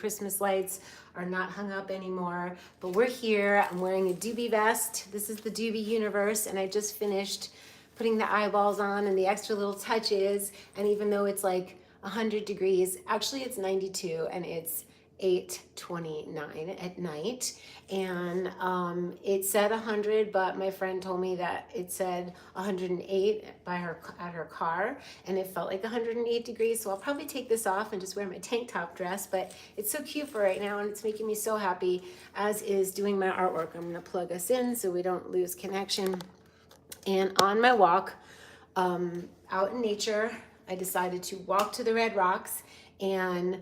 Christmas lights are not hung up anymore, but we're here. I'm wearing a doobie vest. This is the doobie universe, and I just finished putting the eyeballs on and the extra little touches. And even though it's like 100 degrees, actually it's 92 and it's 8:29 at night, and it said 100, but my friend told me that it said 108 at her car, and it felt like 108 degrees. So I'll probably take this off and just wear my tank top dress, but it's so cute for right now, and it's making me so happy, as is doing my artwork. I'm gonna plug us in so we don't lose connection. And on my walk out in nature, I decided to walk to the Red Rocks and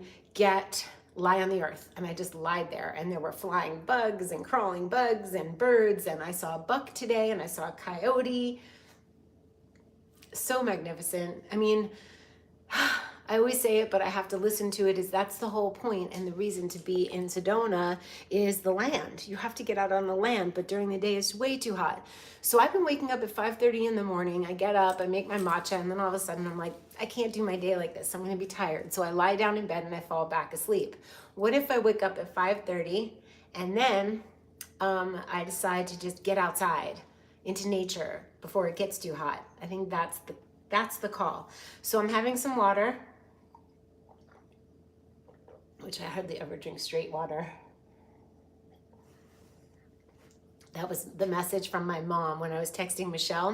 lie on the earth. And I just lied there, and there were flying bugs and crawling bugs and birds, and I saw a buck today, and I saw a coyote. So magnificent. I mean, I always say it, but I have to listen to it, is that's the whole point, and the reason to be in Sedona is the land. You have to get out on the land, but during the day it's way too hot. So I've been waking up at 5:30 in the morning. I get up, I make my matcha, and then all of a sudden I'm like, I can't do my day like this. I'm gonna be tired. So I lie down in bed and I fall back asleep. What if I wake up at 5:30 and then I decide to just get outside into nature before it gets too hot? I think that's the call. So I'm having some water, which I hardly ever drink straight water. That was the message from my mom when I was texting Michelle.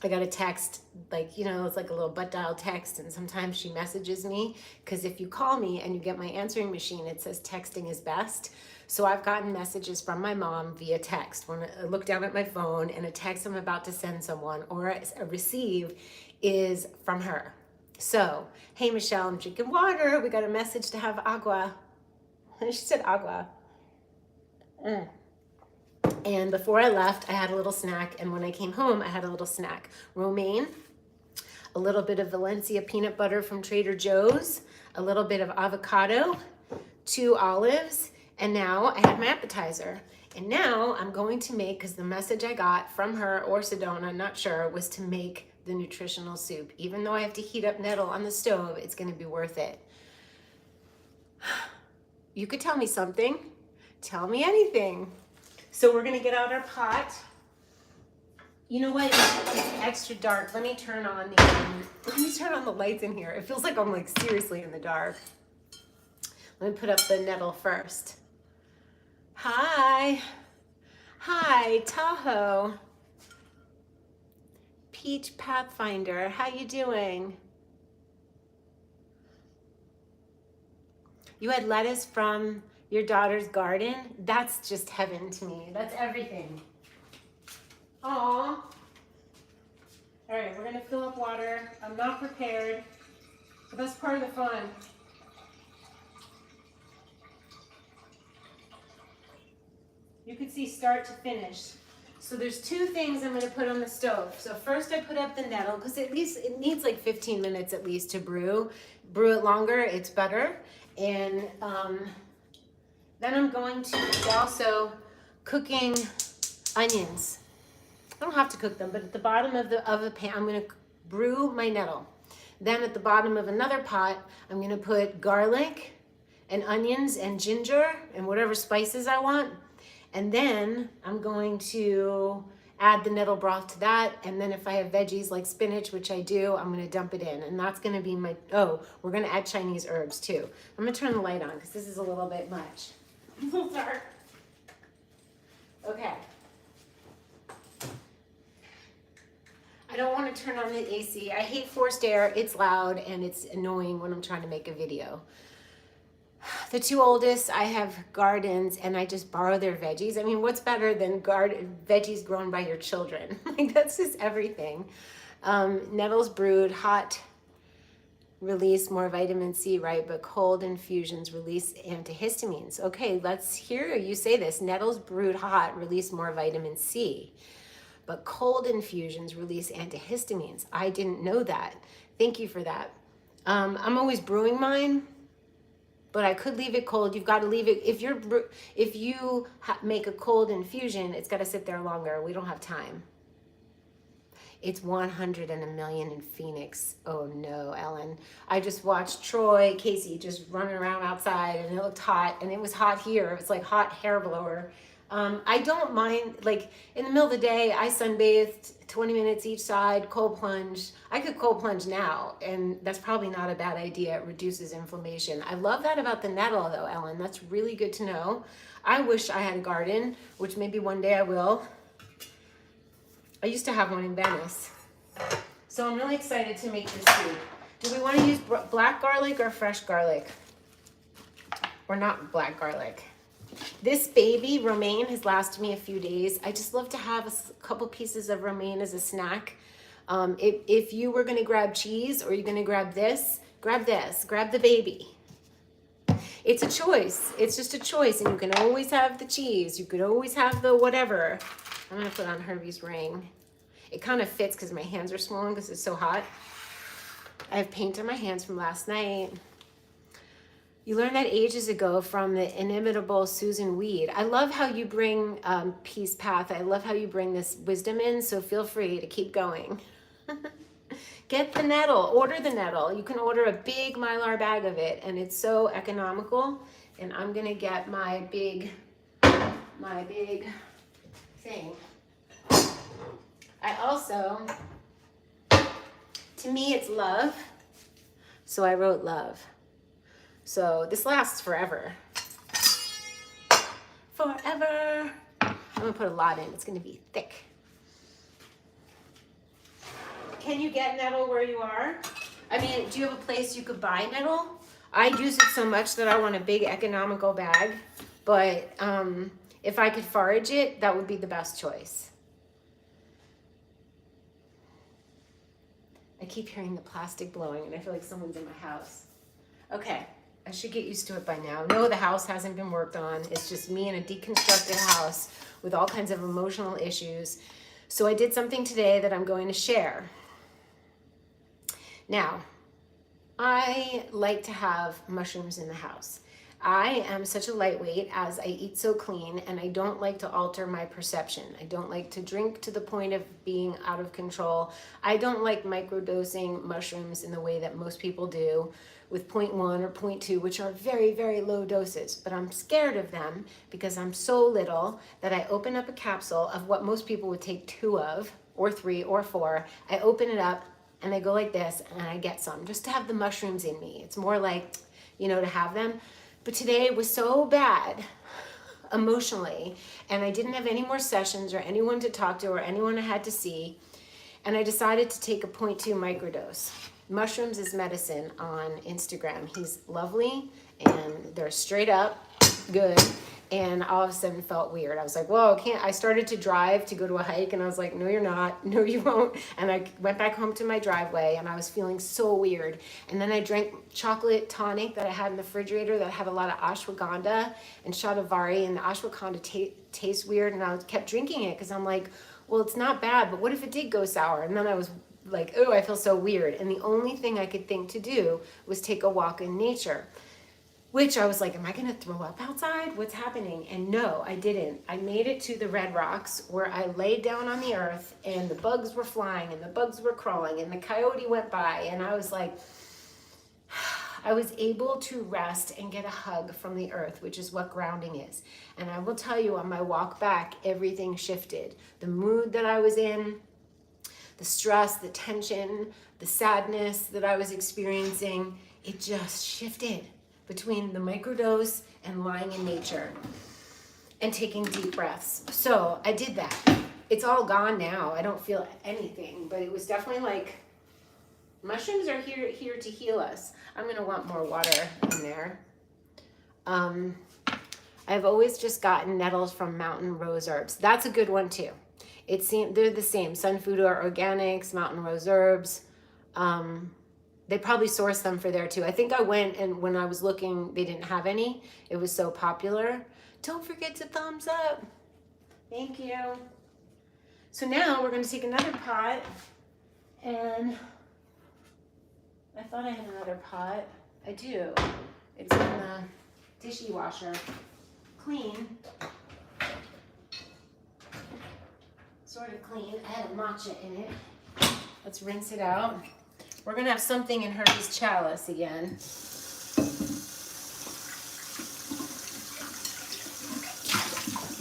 I got a text, like, you know, it's like a little butt dial text, and sometimes she messages me, because if you call me and you get my answering machine, it says texting is best. So I've gotten messages from my mom via text. When I look down at my phone and a text I'm about to send someone or a receive is from her. So, hey Michelle, I'm drinking water. We got a message to have agua. She said agua. And before I left, I had a little snack. And when I came home, I had a little snack. Romaine, a little bit of Valencia peanut butter from Trader Joe's, a little bit of avocado, 2 olives, and now I had my appetizer. And now I'm going to make, because the message I got from her or Sedona, not sure, was to make the nutritional soup. Even though I have to heat up nettle on the stove, it's going to be worth it. You could tell me something. Tell me anything. So we're going to get out our pot. You know what? It's extra dark. Let me turn on the lights in here. It feels like I'm like seriously in the dark. Let me put up the nettle first. Hi. Hi, Tahoe. Peach Pathfinder, how you doing? You had lettuce from your daughter's garden? That's just heaven to me. That's everything. Aw. All right, we're gonna fill up water. I'm not prepared, but that's part of the fun. You can see start to finish. So there's 2 things I'm gonna put on the stove. So first I put up the nettle, because at least it needs like 15 minutes at least to brew. Brew it longer, it's better. And then I'm going to be also cooking onions. I don't have to cook them, but at the bottom of the pan, I'm gonna brew my nettle. Then at the bottom of another pot, I'm gonna put garlic and onions and ginger and whatever spices I want. And then I'm going to add the nettle broth to that. And then if I have veggies like spinach, which I do, I'm gonna dump it in. And that's gonna be my, oh, we're gonna add Chinese herbs too. I'm gonna turn the light on because this is a little bit much. A little dark. Okay. I don't want to turn on the AC. I hate forced air. It's loud and it's annoying when I'm trying to make a video. The 2 oldest, I have gardens and I just borrow their veggies. I mean, what's better than veggies grown by your children? Like, that's just everything. Nettles brewed, hot, release more vitamin C, right? But cold infusions release antihistamines. Okay, let's hear you say this. Nettles brewed hot release more vitamin C, but cold infusions release antihistamines. I didn't know that. Thank you for that. I'm always brewing mine, but I could leave it cold. You've got to leave it. If you make a cold infusion, it's got to sit there longer. We don't have time. It's 100 in a million in Phoenix. Oh no, Ellen. I just watched Troy Casey just running around outside and it looked hot, and it was hot here. It was like hot hair blower. I don't mind, like in the middle of the day, I sunbathed 20 minutes each side, cold plunge. I could cold plunge now, and that's probably not a bad idea. It reduces inflammation. I love that about the nettle though, Ellen. That's really good to know. I wish I had a garden, which maybe one day I will. I used to have one in Venice. So I'm really excited to make this soup. Do we want to use black garlic or fresh garlic? Or not black garlic? This baby romaine has lasted me a few days. I just love to have a couple pieces of romaine as a snack. If you were going to grab cheese or you're going to grab this, grab the baby. It's a choice. It's just a choice, and you can always have the cheese. You could always have the whatever. I'm going to put on Herbie's ring. It kind of fits because my hands are swollen because it's so hot. I have paint on my hands from last night. You learned that ages ago from the inimitable Susan Weed. I love how you bring Peace Path. I love how you bring this wisdom in, so feel free to keep going. Get the nettle, order the nettle. You can order a big Mylar bag of it, and it's so economical. And I'm gonna get my big thing. I also, to me it's love, so I wrote love. So this lasts forever. Forever. I'm gonna put a lot in, it's gonna be thick. Can you get nettle where you are? I mean, do you have a place you could buy nettle? I use it so much that I want a big economical bag, but if I could forage it, that would be the best choice. I keep hearing the plastic blowing and I feel like someone's in my house. Okay, I should get used to it by now. No, the house hasn't been worked on. It's just me in a deconstructed house with all kinds of emotional issues. So I did something today that I'm going to share. Now, I like to have mushrooms in the house. I am such a lightweight as I eat so clean, and I don't like to alter my perception. I don't like to drink to the point of being out of control. I don't like microdosing mushrooms in the way that most people do with 0.1 or 0.2, which are very, very low doses. But I'm scared of them because I'm so little that I open up a capsule of what most people would take 2 of, or 3 or 4. I open it up and I go like this and I get some just to have the mushrooms in me. It's more like, you know, to have them. But today it was so bad emotionally, and I didn't have any more sessions or anyone to talk to or anyone I had to see, and I decided to take a 0.2 microdose. Mushrooms is Medicine on Instagram. He's lovely, and they're straight up good, and all of a sudden felt weird. I was like, whoa, I started to drive to go to a hike, and I was like, no, you're not. No, you won't. And I went back home to my driveway, and I was feeling so weird. And then I drank chocolate tonic that I had in the refrigerator that had a lot of ashwagandha and shatavari, and the ashwagandha tastes weird, and I kept drinking it because I'm like, well, it's not bad, but what if it did go sour? And then I was like, oh, I feel so weird. And the only thing I could think to do was take a walk in nature. Which I was like, am I gonna throw up outside? What's happening? And no, I didn't. I made it to the Red Rocks where I laid down on the earth and the bugs were flying and the bugs were crawling and the coyote went by, and I was like, I was able to rest and get a hug from the earth, which is what grounding is. And I will tell you, on my walk back, everything shifted. The mood that I was in, the stress, the tension, the sadness that I was experiencing, it just shifted between the microdose and lying in nature and taking deep breaths. So I did that. It's all gone now. I don't feel anything, but it was definitely like, mushrooms are here to heal us. I'm gonna want more water in there. I've always just gotten nettles from Mountain Rose Herbs. That's a good one too. They're the same. Sun Food Organics, Mountain Rose Herbs. They probably source them for there too. I think I went, and when I was looking, they didn't have any. It was so popular. Don't forget to thumbs up. Thank you. So now we're gonna take another pot, and I thought I had another pot. I do. It's in the dishy washer. Clean. Sort of clean. I had a matcha in it. Let's rinse it out. We're gonna have something in Herbie's chalice again.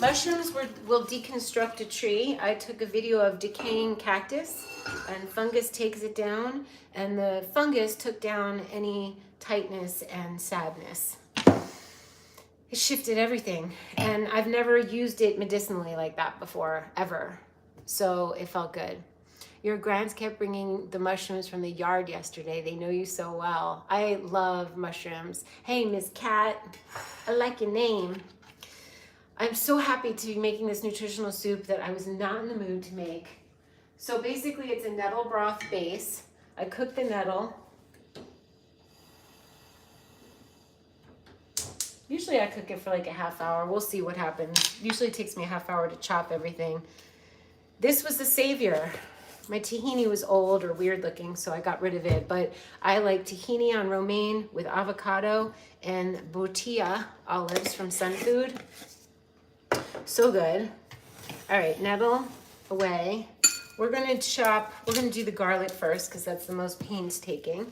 Mushrooms will deconstruct a tree. I took a video of decaying cactus, and fungus takes it down, and the fungus took down any tightness and sadness. It shifted everything, and I've never used it medicinally like that before, ever. So it felt good. Your grands kept bringing the mushrooms from the yard yesterday. They know you so well. I love mushrooms. Hey, Miss Cat, I like your name. I'm so happy to be making this nutritional soup that I was not in the mood to make. So basically it's a nettle broth base. I cooked the nettle. Usually I cook it for like a half hour. We'll see what happens. Usually it takes me a half hour to chop everything. This was the savior. My tahini was old or weird looking, so I got rid of it. But I like tahini on romaine with avocado and botilla olives from Sun Food. So good. All right, nettle away. We're gonna do the garlic first because that's the most painstaking.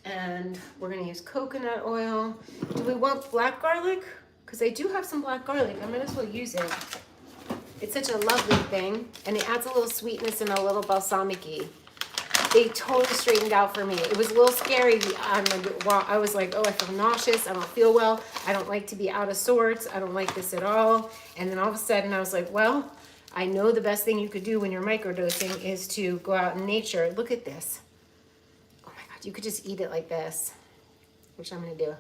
And we're gonna use coconut oil. Do we want black garlic? Because I do have some black garlic. I might as well use it. It's such a lovely thing, and it adds a little sweetness and a little balsamic-y. They totally straightened out for me. It was a little scary. I was like, oh, I feel nauseous. I don't feel well. I don't like to be out of sorts. I don't like this at all. And then all of a sudden I was like, well, I know the best thing you could do when you're microdosing is to go out in nature. Look at this. Oh my God, you could just eat it like this, which I'm gonna do.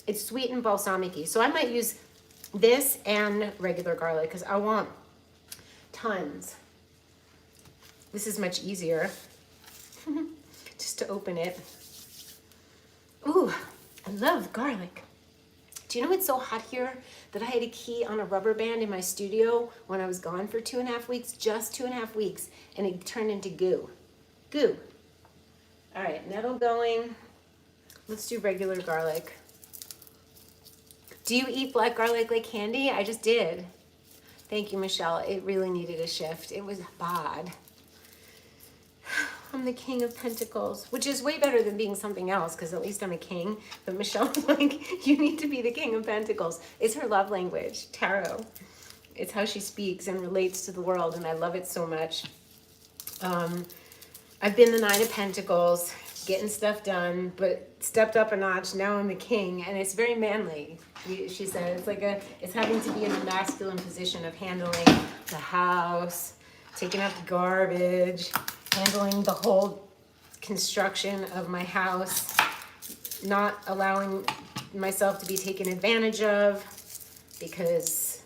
It's sweet and balsamic-y. So I might use this and regular garlic because I want tons. This is much easier just to open it. Ooh, I love garlic. Do you know it's so hot here that I had a key on a rubber band in my studio when I was gone for 2.5 weeks, just 2.5 weeks, and it turned into goo. Goo. All right, nettle going. Let's do regular garlic. Do you eat black garlic like candy? I just did. Thank you, Michelle. It really needed a shift. It was bad. I'm the King of Pentacles, which is way better than being something else because at least I'm a king. But Michelle's like, you need to be the King of Pentacles. It's her love language, tarot. It's how she speaks and relates to the world, and I love it so much. I've been the Nine of Pentacles, getting stuff done, but stepped up a notch. Now I'm the king, and it's very manly. She said it's having to be in a masculine position of handling the house, taking out the garbage, handling the whole construction of my house, not allowing myself to be taken advantage of because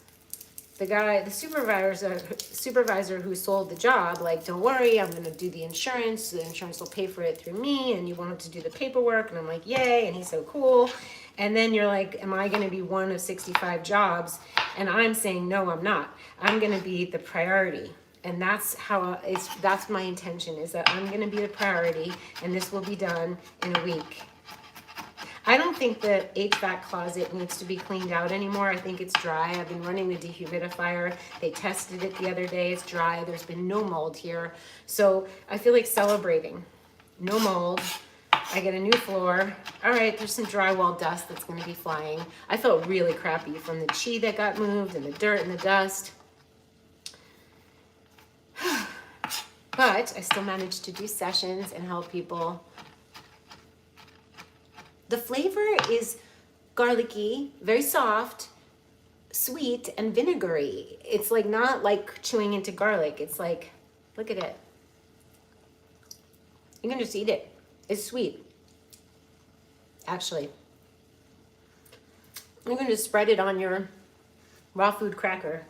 the supervisor who sold the job, like, don't worry, I'm going to do the insurance will pay for it through me, and you want him to do the paperwork, and I'm like, yay, and he's so cool. And then you're like, am I going to be one of 65 jobs? And I'm saying, no, I'm not. I'm going to be the priority. And that's that's my intention, is that I'm going to be the priority, and this will be done in a week. I don't think the HVAC closet needs to be cleaned out anymore. I think it's dry. I've been running the dehumidifier. They tested it the other day. It's dry. There's been no mold here. So I feel like celebrating. No mold. I get a new floor. All right, there's some drywall dust that's going to be flying. I felt really crappy from the chi that got moved and the dirt and the dust. But I still managed to do sessions and help people. The flavor is garlicky, very soft, sweet, and vinegary. It's like not like chewing into garlic. It's like, look at it. You can just eat it. It's sweet, actually. I'm going to spread it on your raw food cracker.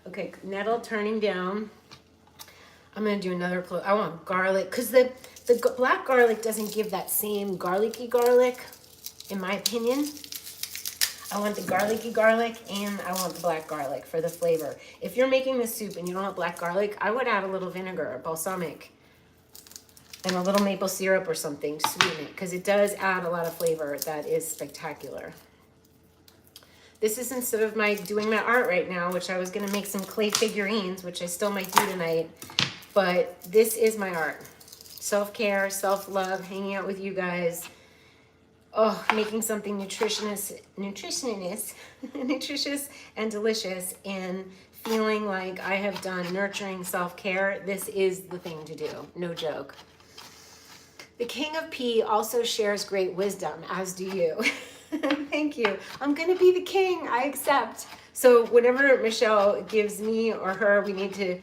Okay, nettle turning down. I'm going to do another close. I want garlic because the black garlic doesn't give that same garlicky garlic, in my opinion. I want the garlicky garlic and I want the black garlic for the flavor. If you're making this soup and you don't have black garlic, I would add a little vinegar or balsamic and a little maple syrup or something to sweeten it because it does add a lot of flavor that is spectacular. This is instead of doing my art right now, which I was gonna make some clay figurines, which I still might do tonight, but this is my art. Self-care, self-love, hanging out with you guys. Oh, making something nutritious and delicious, and feeling like I have done nurturing self-care. This is the thing to do, no joke. The King of Pea also shares great wisdom, as do you. Thank you. I'm gonna be the king, I accept. So whenever Michelle gives me or her, we need to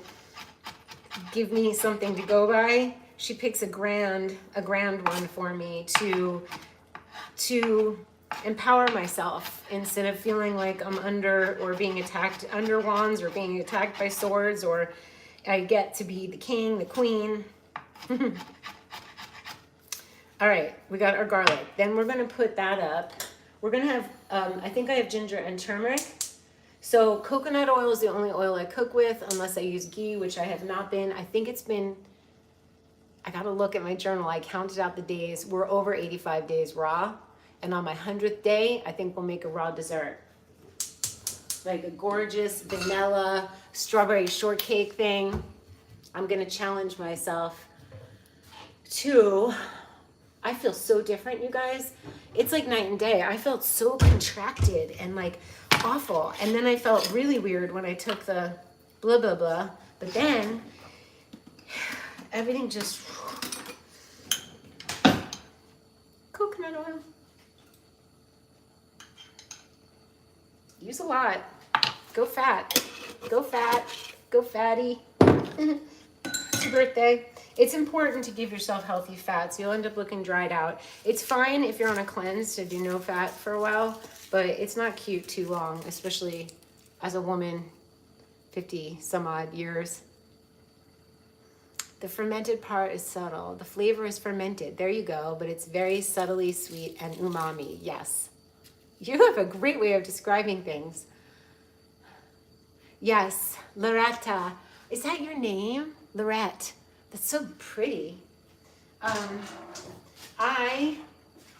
give me something to go by, she picks a grand one for me to empower myself instead of feeling like I'm under or being attacked under wands or being attacked by swords, or I get to be the king, the queen. All right, we got our garlic. Then we're gonna put that up. We're gonna have, I think I have ginger and turmeric. So coconut oil is the only oil I cook with, unless I use ghee, which I have not been. I think it's been, I gotta look at my journal. I counted out the days. We're over 85 days raw. And on my 100th day, I think we'll make a raw dessert. Like a gorgeous vanilla strawberry shortcake thing. I'm gonna challenge myself to, I feel so different, you guys. It's like night and day. I felt so contracted and like awful. And then I felt really weird when I took the blah, blah, blah. But then everything just, coconut oil. Use a lot. Go fat. Go fat. Go fatty. It's your birthday. It's important to give yourself healthy fats. You'll end up looking dried out. It's fine if you're on a cleanse to do no fat for a while, but it's not cute too long, especially as a woman, 50 some odd years. The fermented part is subtle. The flavor is fermented. There you go, but it's very subtly sweet and umami. Yes. You have a great way of describing things. Yes, Loretta. Is that your name? Lorette. That's so pretty. I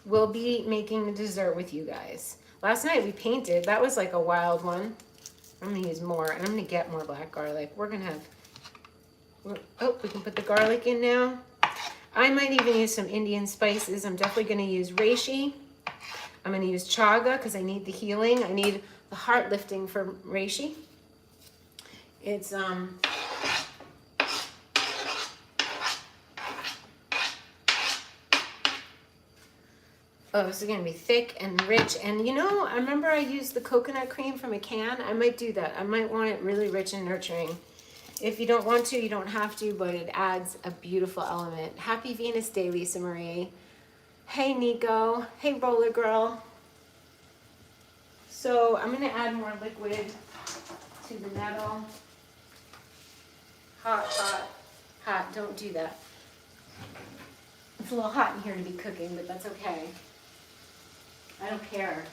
will be making the dessert with you guys. Last night we painted. That was like a wild one. I'm gonna use more, and I'm gonna get more black garlic. We're gonna have, oh, we can put the garlic in now. I might even use some Indian spices. I'm definitely gonna use reishi. I'm going to use chaga because I need the healing. I need the heart lifting for reishi. It's oh, this is going to be thick and rich. And you know, I remember I used the coconut cream from a can. I might do that. I might want it really rich and nurturing. If you don't want to, you don't have to, but it adds a beautiful element. Happy Venus Day, Lisa Marie. Hey, Nico. Hey, Roller Girl. So I'm going to add more liquid to the nettle. Hot, hot, hot. Don't do that. It's a little hot in here to be cooking, but that's okay. I don't care.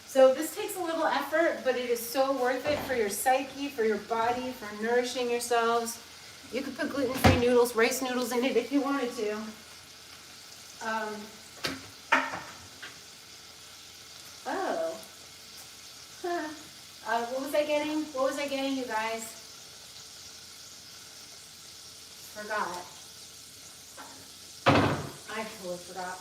So this takes a little effort, but it is so worth it for your psyche, for your body, for nourishing yourselves. You could put gluten-free noodles, rice noodles in it if you wanted to. What was I getting? What was I getting, you guys? Forgot. I totally forgot.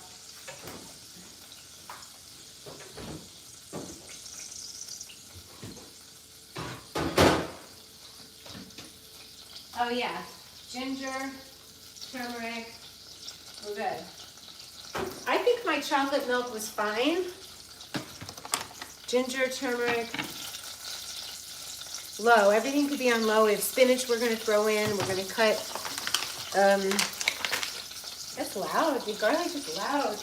Oh yeah, ginger, turmeric, we're good. I think my chocolate milk was fine. Ginger, turmeric, low. Everything could be on low. We have spinach we're gonna throw in. We're gonna cut, that's loud. The garlic is loud.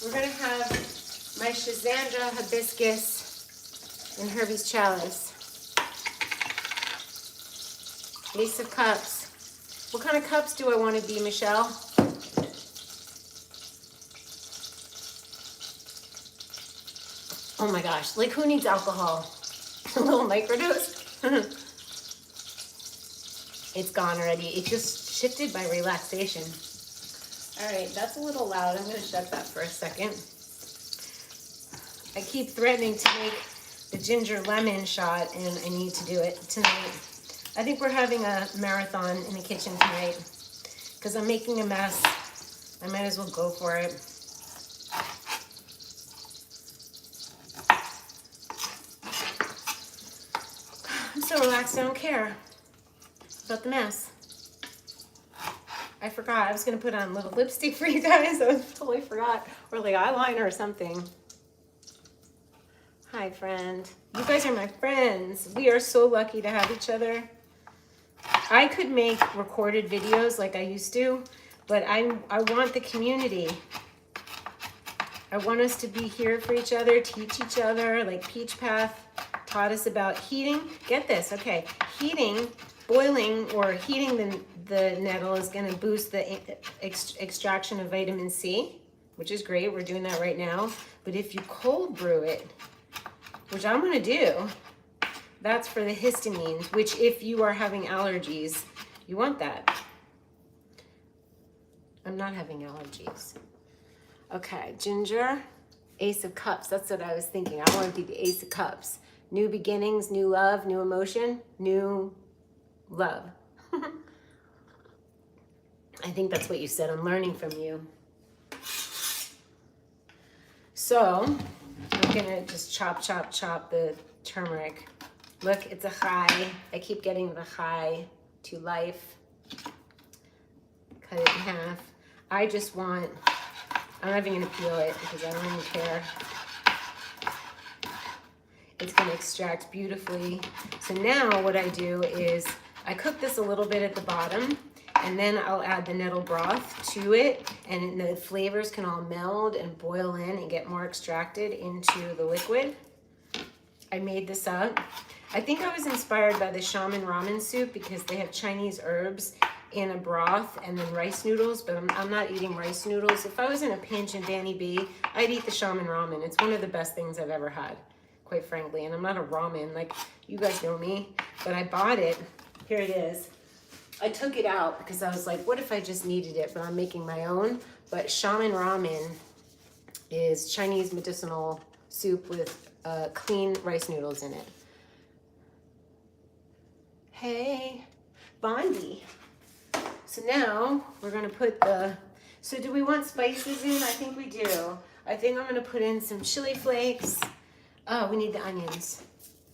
We're gonna have my Schizandra hibiscus in Herbie's chalice. Ace of Cups. What kind of cups do I want to be, Michelle? Oh my gosh, like who needs alcohol? A little microdose. It's gone already. It just shifted by relaxation. All right, that's a little loud. I'm going to shut that for a second. I keep threatening to make the ginger lemon shot, and I need to do it tonight. I think we're having a marathon in the kitchen tonight because I'm making a mess. I might as well go for it. I'm so relaxed, I don't care about the mess. I forgot. I was going to put on a little lipstick for you guys. I totally forgot. Or like eyeliner or something. Hi, friend. You guys are my friends. We are so lucky to have each other. I could make recorded videos like I used to, but I want the community. I want us to be here for each other, teach each other, like Peach Path taught us about heating. Get this, okay. Heating, boiling or heating the nettle is gonna boost the extraction of vitamin C, which is great. We're doing that right now. But if you cold brew it, which I'm gonna do, that's for the histamines, which if you are having allergies, you want that. I'm not having allergies. Okay, ginger, Ace of Cups. That's what I was thinking. I want to be the Ace of Cups. New beginnings, new love, new emotion, new love. I think that's what you said. I'm learning from you. So I'm gonna just chop the turmeric. Look, it's a high. I keep getting the high to life. Cut it in half. I just want, I'm not even gonna peel it because I don't even care. It's gonna extract beautifully. So now what I do is I cook this a little bit at the bottom, and then I'll add the nettle broth to it, and the flavors can all meld and boil in and get more extracted into the liquid. I made this up. I think I was inspired by the shaman ramen soup because they have Chinese herbs in a broth and then rice noodles, but I'm not eating rice noodles. If I was in a pinch in Danny B, I'd eat the shaman ramen. It's one of the best things I've ever had, quite frankly. And I'm not a ramen, like you guys know me, but I bought it. Here it is. I took it out because I was like, what if I just needed it, but I'm making my own. But shaman ramen is Chinese medicinal soup with clean rice noodles in it. Hey, Bondi. So now we're gonna put so do we want spices in? I think we do. I think I'm gonna put in some chili flakes. Oh, we need the onions.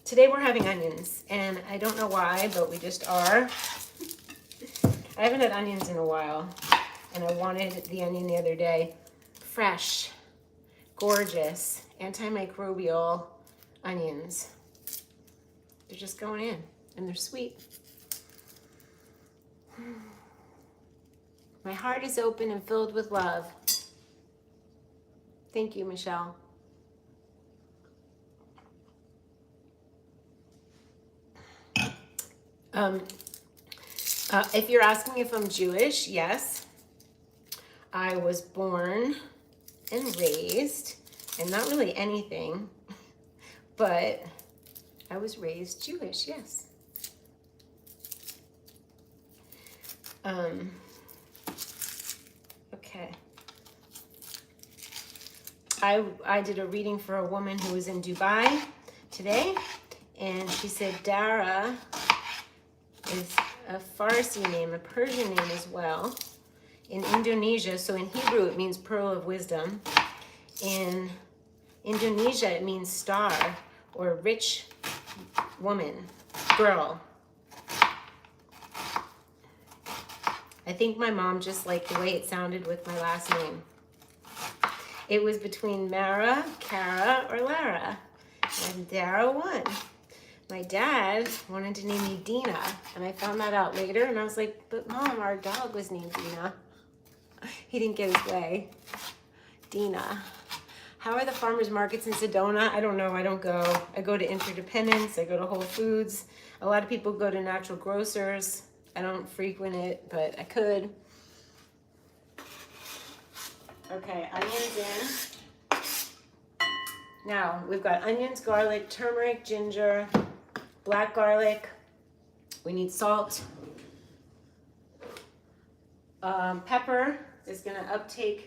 Today we're having onions, and I don't know why, but we just are. I haven't had onions in a while, and I wanted the onion the other day. Fresh, gorgeous, antimicrobial onions. They're just going in, and they're sweet. My heart is open and filled with love. Thank you, Michelle. If you're asking if I'm Jewish, yes. I was born and raised, and not really anything, but I was raised Jewish, yes. Okay. I did a reading for a woman who was in Dubai today, and she said Dara is a Farsi name, a Persian name as well. In Indonesia, so in Hebrew it means pearl of wisdom. In Indonesia it means star or rich woman, girl. I think my mom just liked the way it sounded with my last name. It was between Mara, Cara, or Lara, and Dara won. My dad wanted to name me Dina, and I found that out later, and I was like, but Mom, our dog was named Dina. He didn't get his way. Dina. How are the farmers markets in Sedona? I don't know, I don't go. I go to Interdependence, I go to Whole Foods. A lot of people go to Natural Grocers. I don't frequent it, but I could. Okay, onions in. Now, we've got onions, garlic, turmeric, ginger, black garlic. We need salt. Pepper is going to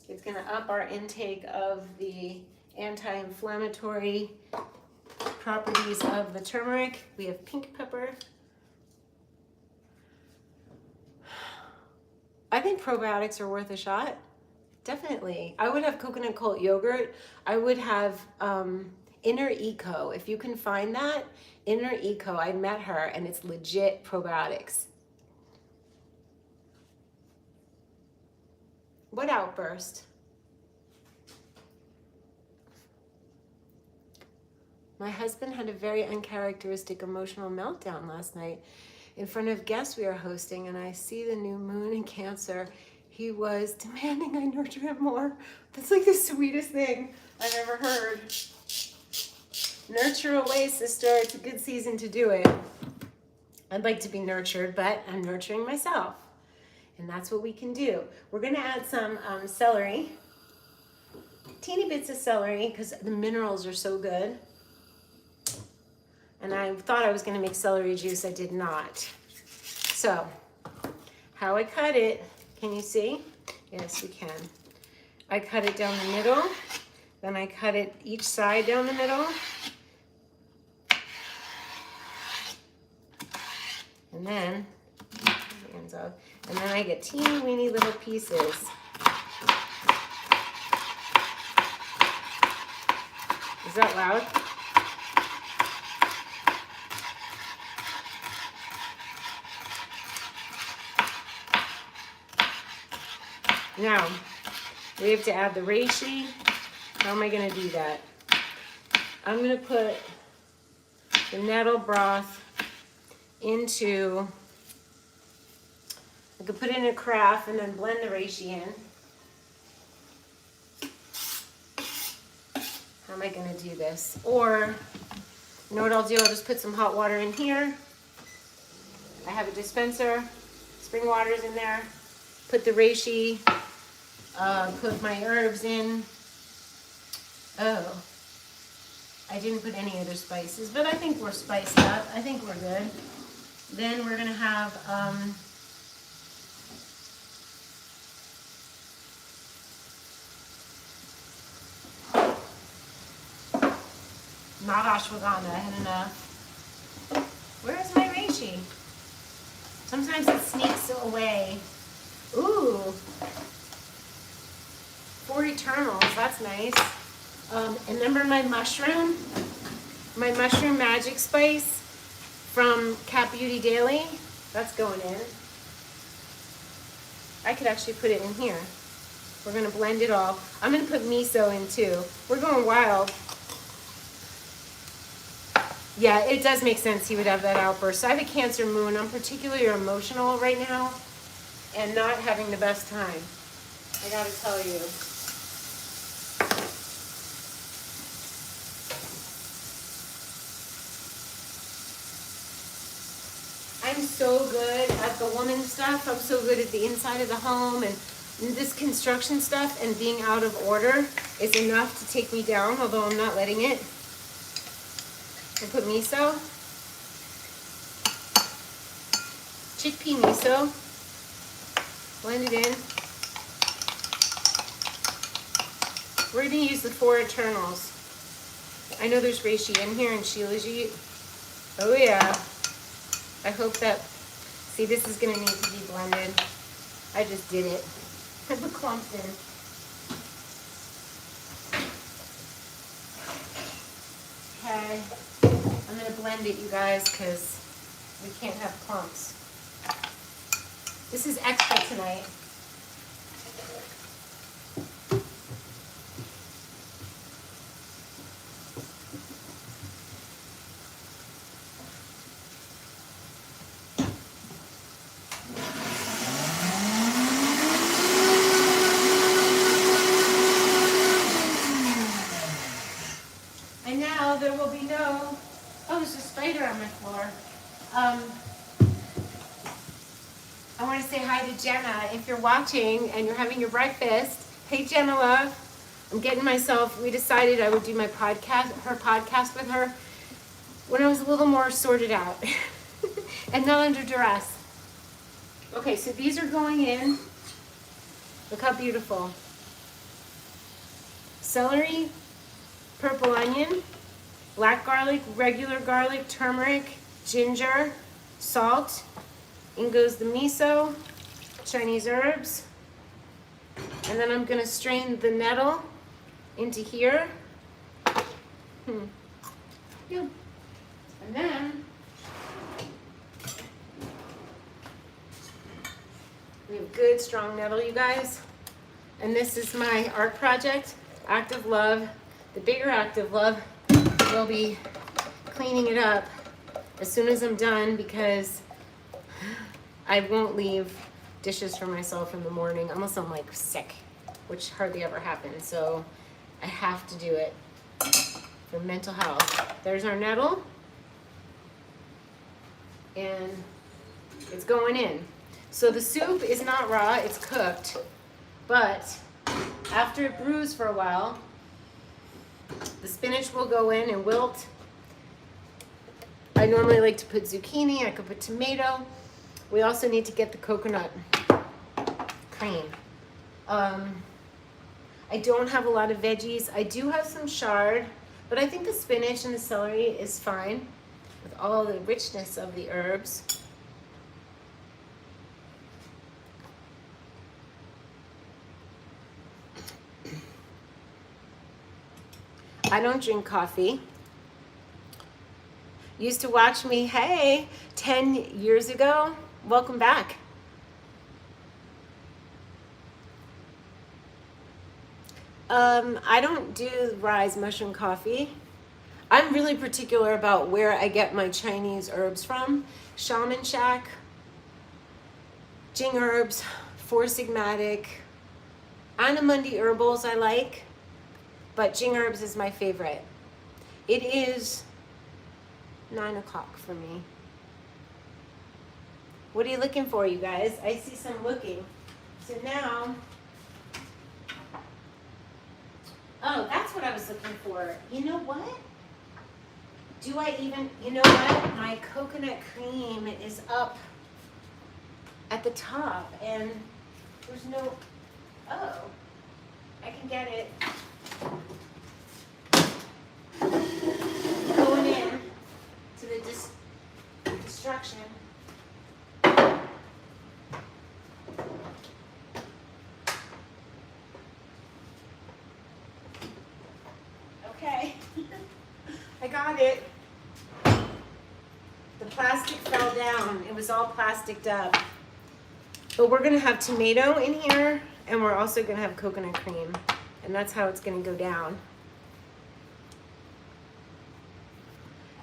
it's going to up our intake of the anti-inflammatory properties of the turmeric. We have pink pepper. I think probiotics are worth a shot. Definitely. I would have coconut cult yogurt. I would have Inner Eco. If you can find that, Inner Eco, I met her and it's legit probiotics. What outburst? My husband had a very uncharacteristic emotional meltdown last night in front of guests we are hosting, and I see the new moon in Cancer. He was demanding I nurture him more. That's like the sweetest thing I've ever heard. Nurture away, sister. It's a good season to do it. I'd like to be nurtured, but I'm nurturing myself. And that's what we can do. We're going to add some celery. Teeny bits of celery because the minerals are so good. And I thought I was going to make celery juice. I did not. So, how I cut it, can you see? Yes, you can. I cut it down the middle. Then I cut it each side down the middle. And then, hands up. And then I get teeny weeny little pieces. Is that loud? Now, we have to add the reishi. How am I going to do that? I'm going to put the nettle broth into, I could put it in a carafe and then blend the reishi in. How am I going to do this? Or, you know what I'll do? I'll just put some hot water in here. I have a dispenser, spring water's in there. Put the reishi, put my herbs in. Oh, I didn't put any other spices, but I think we're spiced up. I think we're good. Then we're gonna have not ashwagandha, I had enough. Where's my reishi? Sometimes it sneaks away. Ooh, 4 Eternals, that's nice. And remember my mushroom magic spice from Cat Beauty Daily? That's going in. I could actually put it in here. We're gonna blend it all. I'm gonna put miso in too. We're going wild. Yeah, it does make sense he would have that outburst. So I have a Cancer moon. I'm particularly emotional right now and not having the best time. I gotta tell you. I'm so good at the woman stuff. I'm so good at the inside of the home, and this construction stuff and being out of order is enough to take me down, although I'm not letting it. I put miso. Chickpea miso. Blend it in. We're going to use the 4 Eternals. I know there's reishi in here and shilajit. Oh yeah. I hope that, see, this is going to need to be blended. I just did it. I put clumps in. Okay. I'm going to blend it, you guys, because we can't have clumps. This is extra tonight. And now there will be no, oh, there's a spider on my floor. I want to say hi to Jenna. If you're watching and you're having your breakfast, hey Jenna love. I'm getting myself, we decided I would do my podcast, her podcast with her when I was a little more sorted out and not under duress. Okay, so these are going in. Look how beautiful. Celery, purple onion, black garlic, regular garlic, turmeric, ginger, salt. In goes the miso, Chinese herbs. And then I'm gonna strain the nettle into here. Yeah. And then we have good strong nettle, you guys. And this is my art project, Act of Love. The bigger Act of Love will be cleaning it up as soon as I'm done, because I won't leave dishes for myself in the morning unless I'm like sick, which hardly ever happens. So I have to do it for mental health. There's our nettle, and it's going in. So the soup is not raw, it's cooked, but after it brews for a while, the spinach will go in and wilt. I normally like to put zucchini, I could put tomato. We also need to get the coconut cream. I don't have a lot of veggies. I do have some chard, but I think the spinach and the celery is fine with all the richness of the herbs. I don't drink coffee. Used to watch me, hey, 10 years ago. Welcome back. I don't do rise mushroom coffee. I'm really particular about where I get my Chinese herbs from. Shaman Shack, Jing Herbs, Four Sigmatic, Anamundi Herbals I like, but Jing Herbs is my favorite. It is 9 o'clock for me. What are you looking for, you guys? I see some looking. So now, oh, that's what I was looking for. You know what? Do I even, you know what? My coconut cream is up at the top, and there's no, oh, I can get it. Going in to the destruction. Okay, I got it. The plastic fell down. It was all plasticed up. But we're gonna have tomato in here, and we're also gonna have coconut cream. And that's how it's gonna go down.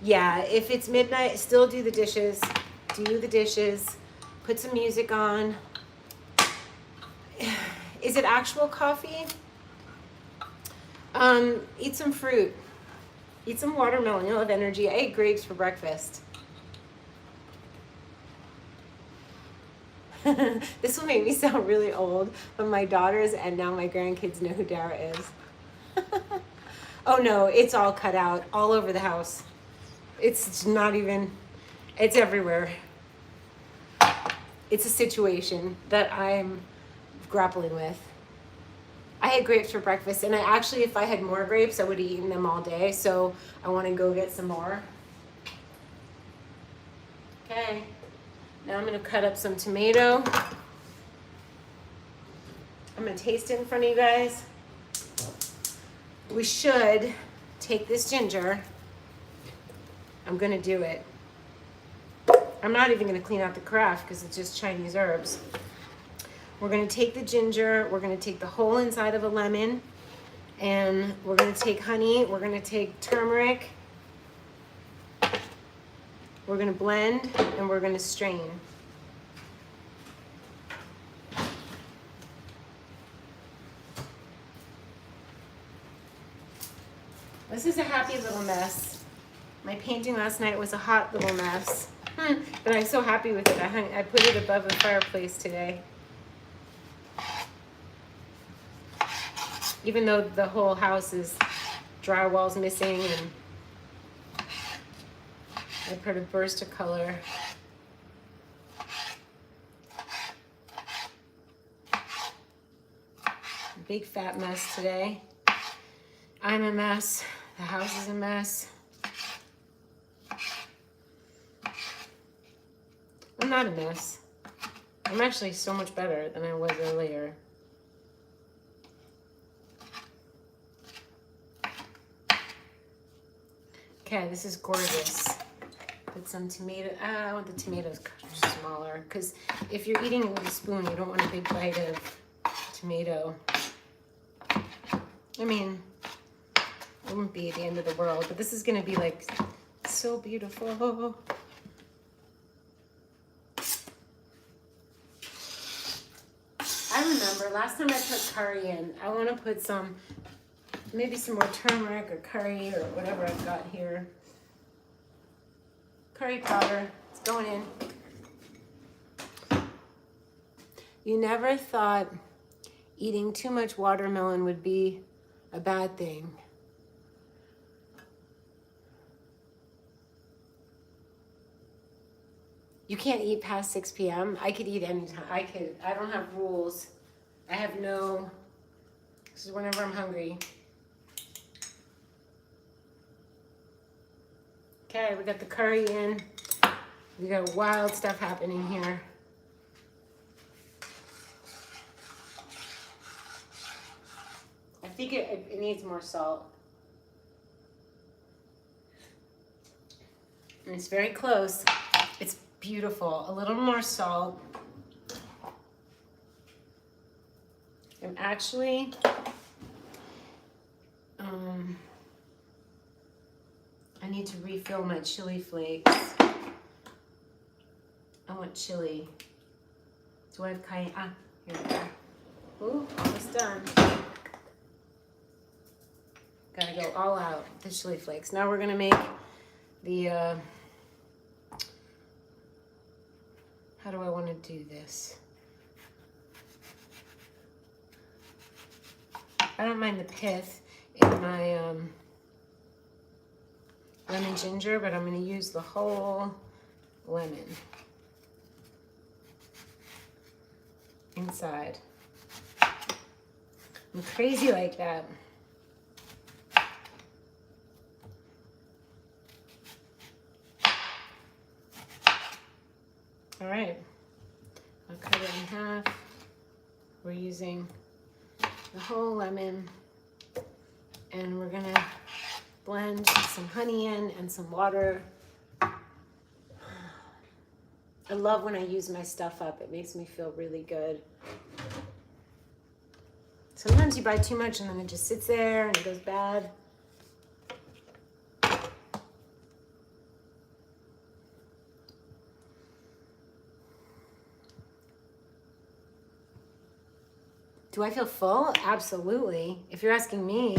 Yeah, if it's midnight, still do the dishes. Do the dishes. Put some music on. Is it actual coffee? Eat some fruit. Eat some watermelon. You'll have energy. I ate grapes for breakfast. This will make me sound really old, but my daughters and now my grandkids know who Dara is. Oh no, it's all cut out all over the house. It's not even, it's everywhere. It's a situation that I'm grappling with. I had grapes for breakfast, and I actually, if I had more grapes, I would have eaten them all day, so I want to go get some more. Okay, now I'm going to cut up some tomato. I'm going to taste it in front of you guys. We should take this ginger. I'm going to do it. I'm not even going to clean out the carafe because it's just Chinese herbs. We're going to take the ginger, we're going to take the whole inside of a lemon, and we're going to take honey, we're going to take turmeric, we're going to blend, and we're going to strain. This is a happy little mess. My painting last night was a hot little mess, but I'm so happy with it. I put it above the fireplace today. Even though the whole house is drywall's missing and I've heard a burst of color. Big fat mess today. I'm a mess. The house is a mess. I'm not a mess. I'm actually so much better than I was earlier. Okay, this is gorgeous. Put some tomato. I want the tomatoes smaller because if you're eating it with a spoon, you don't want a big bite of tomato. I mean, it wouldn't be the end of the world, but this is gonna be like so beautiful. I remember last time I put curry in, I want to put some, maybe some more turmeric or curry or whatever I've got here. Curry powder, it's going in. You never thought eating too much watermelon would be a bad thing. You can't eat past 6 p.m. I could eat anytime. I don't have rules. I have no, this is whenever I'm hungry. Okay, we got the curry in. We got wild stuff happening here. I think it needs more salt. And it's very close. It's beautiful. A little more salt. I'm actually, I need to refill my chili flakes. I want chili. Do I have cayenne? Ah, here we go. Ooh, almost done. Gotta go all out, the chili flakes. Now we're gonna make the, how do I wanna do this? I don't mind the pith in my lemon ginger, but I'm gonna use the whole lemon inside. I'm crazy like that. All right, I'll cut it in half. We're using the whole lemon, and we're gonna blend some honey in and some water. I love when I use my stuff up. It makes me feel really good. Sometimes you buy too much and then it just sits there and it goes bad. Do I feel full? Absolutely. If you're asking me,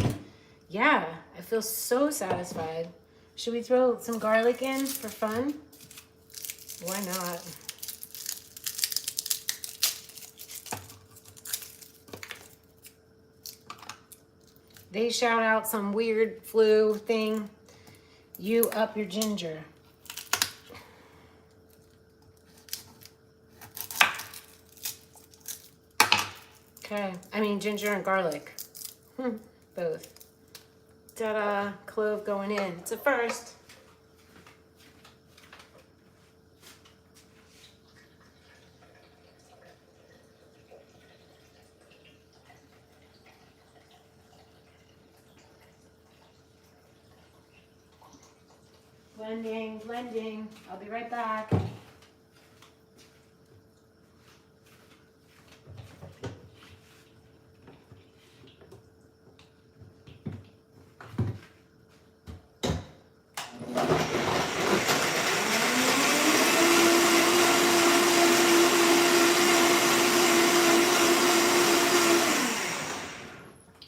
yeah, I feel so satisfied. Should we throw some garlic in for fun? Why not? They shout out some weird flu thing. You up your ginger. Okay, I mean ginger and garlic. Both. Ta-da, clove going in. It's a first. Blending, blending. I'll be right back.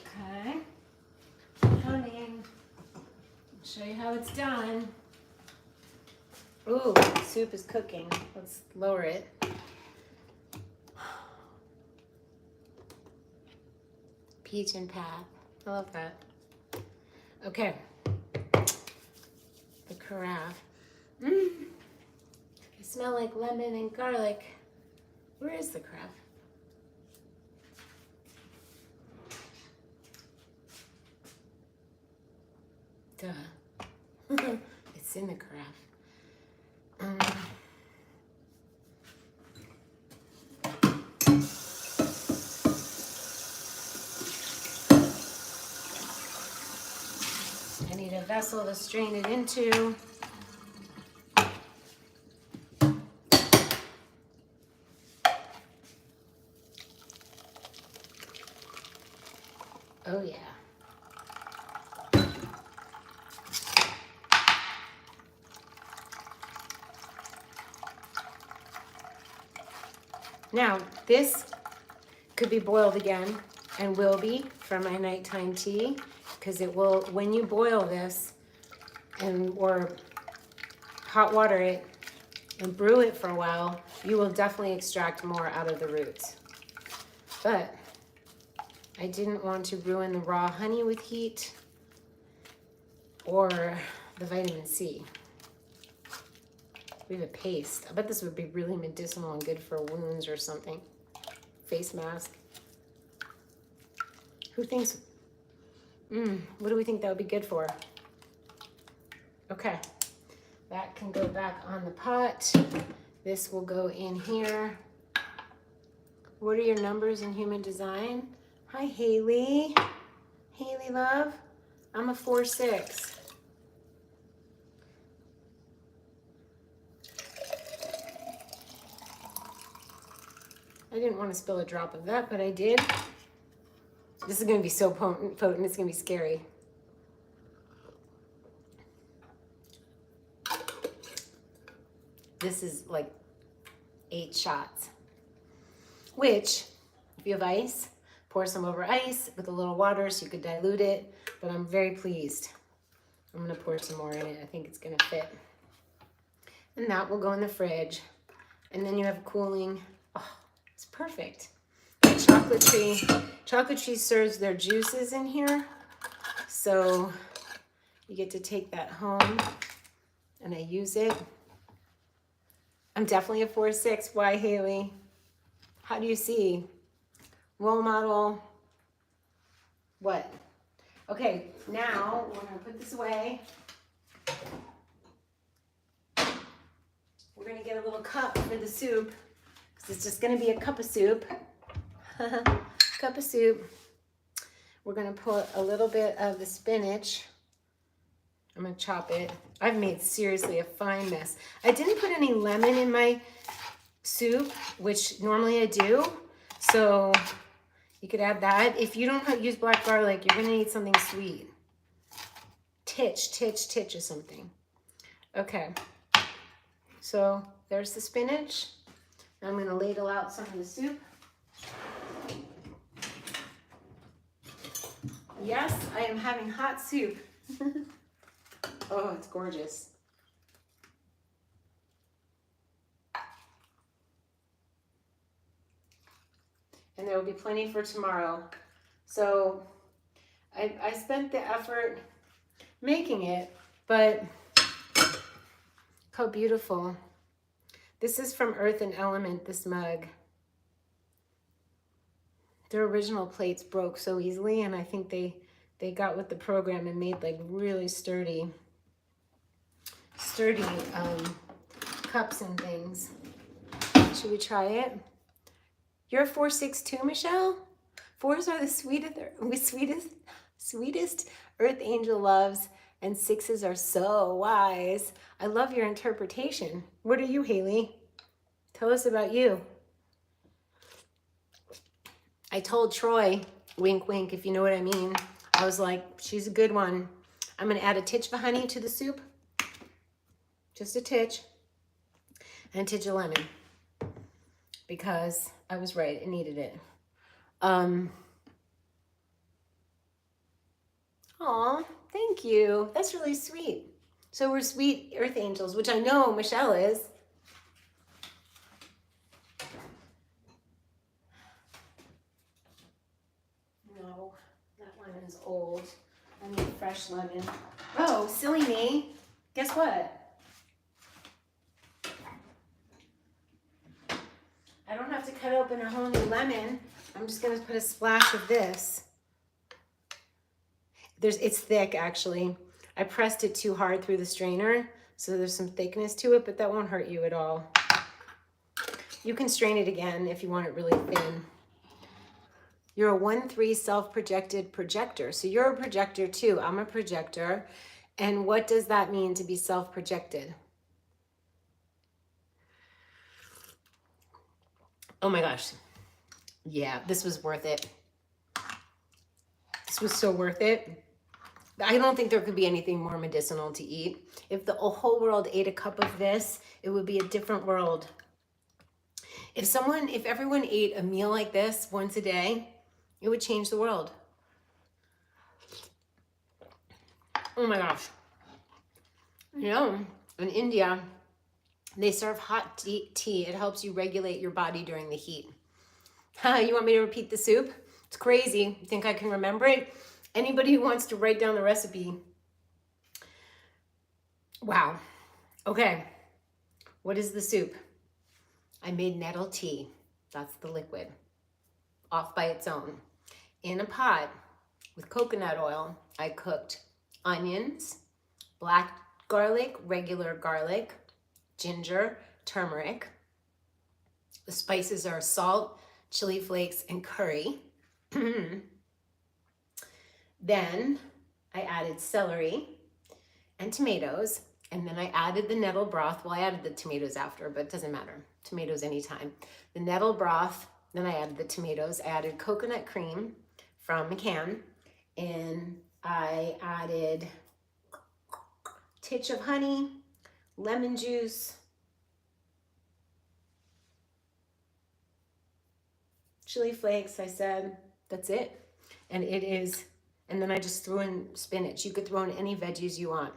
Okay. Coming. Show you how it's done. Ooh, soup is cooking. Let's lower it. peach and path. I love that. Okay. The carafe. I smell like lemon and garlic. Where is the carafe? Duh. It's in the carafe. I need a vessel to strain it into. Oh yeah. Now, this could be boiled again and will be for my nighttime tea, because it will, when you boil this or hot water it and brew it for a while, you will definitely extract more out of the roots. But I didn't want to ruin the raw honey with heat or the vitamin C. We have a paste. I bet this would be really medicinal and good for wounds or something. Face mask. Who thinks, what do we think that would be good for? Okay, that can go back on the pot. This will go in here. What are your numbers in human design? Hi, Haley. Haley, love. I'm a 4-6. I didn't want to spill a drop of that, but I did. This is going to be so potent, it's going to be scary. This is like 8 shots, which, if you have ice, pour some over ice with a little water so you could dilute it, but I'm very pleased. I'm going to pour some more in it. I think it's going to fit. And that will go in the fridge. And then you have cooling. Oh, it's perfect. Chocolate Tree serves their juices in here. So you get to take that home, and I use it. I'm definitely a 4-6. Why, Haley? How do you see? Role model. What? Okay, now we're going to put this away. We're going to get a little cup for the soup, because it's just going to be a cup of soup. Cup of soup. We're going to put a little bit of the spinach. I'm going to chop it. I've made seriously a fine mess. I didn't put any lemon in my soup, which normally I do. So you could add that. If you don't use black garlic, you're going to need something sweet. Titch or something. Okay. So there's the spinach. I'm going to ladle out some of the soup. Yes, I am having hot soup. Oh, it's gorgeous. And there will be plenty for tomorrow. So I spent the effort making it, but how beautiful. This is from Earth and Element, this mug. Their original plates broke so easily, and I think they got with the program and made like really sturdy cups and things. Should we try it? You're a 4-6 too, Michelle? 4s are the sweetest earth angel loves, and 6s are so wise. I love your interpretation. What are you, Haley? Tell us about you. I told Troy, wink, wink, if you know what I mean. I was like, she's a good one. I'm going to add a titch of honey to the soup. Just a titch. And a titch of lemon. Because I was right, it needed it. Aw, thank you. That's really sweet. So we're sweet earth angels, which I know Michelle is. No, lemon's old. I need fresh lemon. Oh, silly me. Guess what? I don't have to cut open a whole new lemon. I'm just gonna put a splash of this. It's thick actually. I pressed it too hard through the strainer, so there's some thickness to it, but that won't hurt you at all. You can strain it again if you want it really thin. You're a 1-3 self-projected projector. So you're a projector too. I'm a projector. And what does that mean to be self-projected? Oh my gosh. Yeah, this was worth it. This was so worth it. I don't think there could be anything more medicinal to eat. If the whole world ate a cup of this, it would be a different world. If everyone ate a meal like this once a day, it would change the world. Oh my gosh. You know, in India, they serve hot tea. It helps you regulate your body during the heat. You want me to repeat the soup? It's crazy. You think I can remember it? Anybody who wants to write down the recipe. Wow. Okay. What is the soup? I made nettle tea. That's the liquid. Off by its own. In a pot with coconut oil, I cooked onions, black garlic, regular garlic, ginger, turmeric. The spices are salt, chili flakes, and curry. Then I added celery and tomatoes, and then I added the nettle broth. Well, I added the tomatoes after, but it doesn't matter. Tomatoes anytime. The nettle broth, then I added the tomatoes. I added coconut cream from a can, and I added a titch of honey, lemon juice, chili flakes, I said. That's it. And it is, and then I just threw in spinach. You could throw in any veggies you want.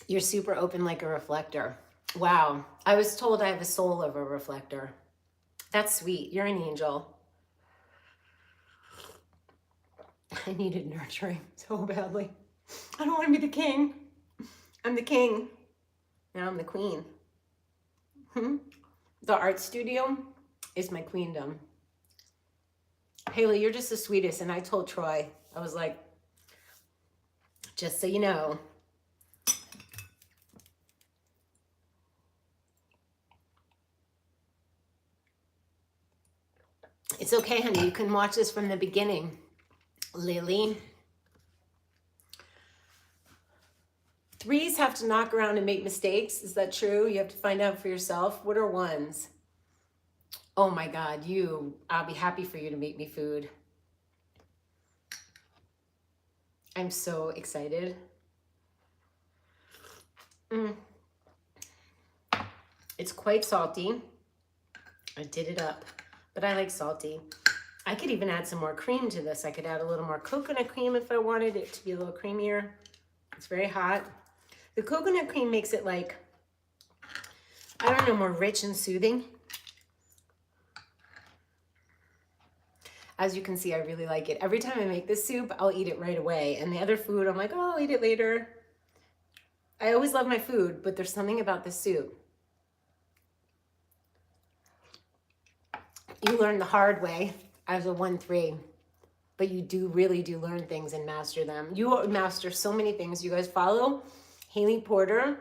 You're super open like a reflector. Wow. I was told I have a soul of a reflector. That's sweet. You're an angel. I needed nurturing so badly. I don't want to be the king. I'm the king. Now I'm the queen. The art studio is my queendom. Haley, you're just the sweetest. And I told Troy, I was like, just so you know. It's okay, honey. You can watch this from the beginning. Lily. 3s have to knock around and make mistakes. Is that true? You have to find out for yourself. What are 1s? Oh my God, I'll be happy for you to make me food. I'm so excited. It's quite salty. I did it up, but I like salty. I could even add some more cream to this. I could add a little more coconut cream if I wanted it to be a little creamier. It's very hot. The coconut cream makes it like, I don't know, more rich and soothing. As you can see, I really like it. Every time I make this soup, I'll eat it right away. And the other food, I'm like, oh, I'll eat it later. I always love my food, but there's something about the soup. You learn the hard way as a 1-3, but you really do learn things and master them. You master so many things. You guys follow Haley Porter,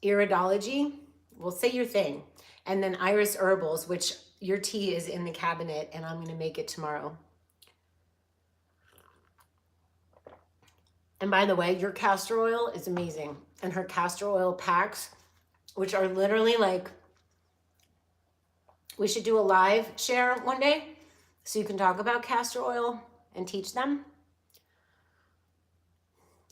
Iridology. Well, say your thing. And then Iris Herbals, which your tea is in the cabinet, and I'm going to make it tomorrow. And by the way, your castor oil is amazing. And her castor oil packs, which are literally like, we should do a live share one day so you can talk about castor oil and teach them.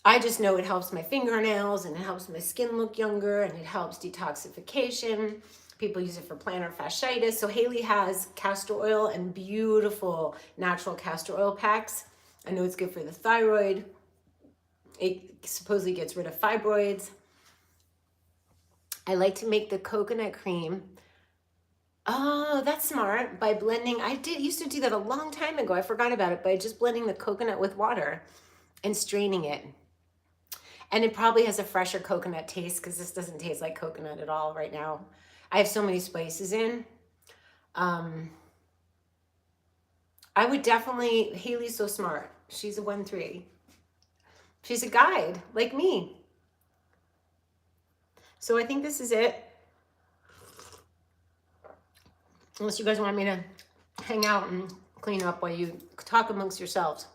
I just know it helps my fingernails and it helps my skin look younger and it helps detoxification. People use it for plantar fasciitis. So Haley has castor oil and beautiful natural castor oil packs. I know it's good for the thyroid. It supposedly gets rid of fibroids. I like to make the coconut cream Oh, that's smart. By blending, used to do that a long time ago. I forgot about it, by just blending the coconut with water and straining it. And it probably has a fresher coconut taste because this doesn't taste like coconut at all right now. I have so many spices in. I would definitely, Haley's so smart. She's a 1-3. She's a guide like me. So I think this is it. Unless you guys want me to hang out and clean up while you talk amongst yourselves.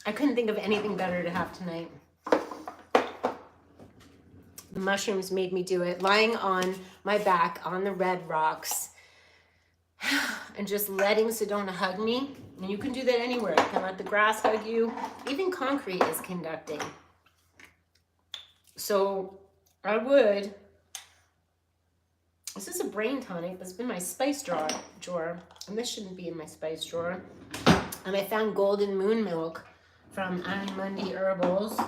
I couldn't think of anything better to have tonight. The mushrooms made me do it. Lying on my back on the red rocks and just letting Sedona hug me. And you can do that anywhere. You can let the grass hug you. Even concrete is conducting. So I would, this is a brain tonic. That's been my spice drawer. And this shouldn't be in my spice drawer. And I found golden moon milk from Mundi Herbals.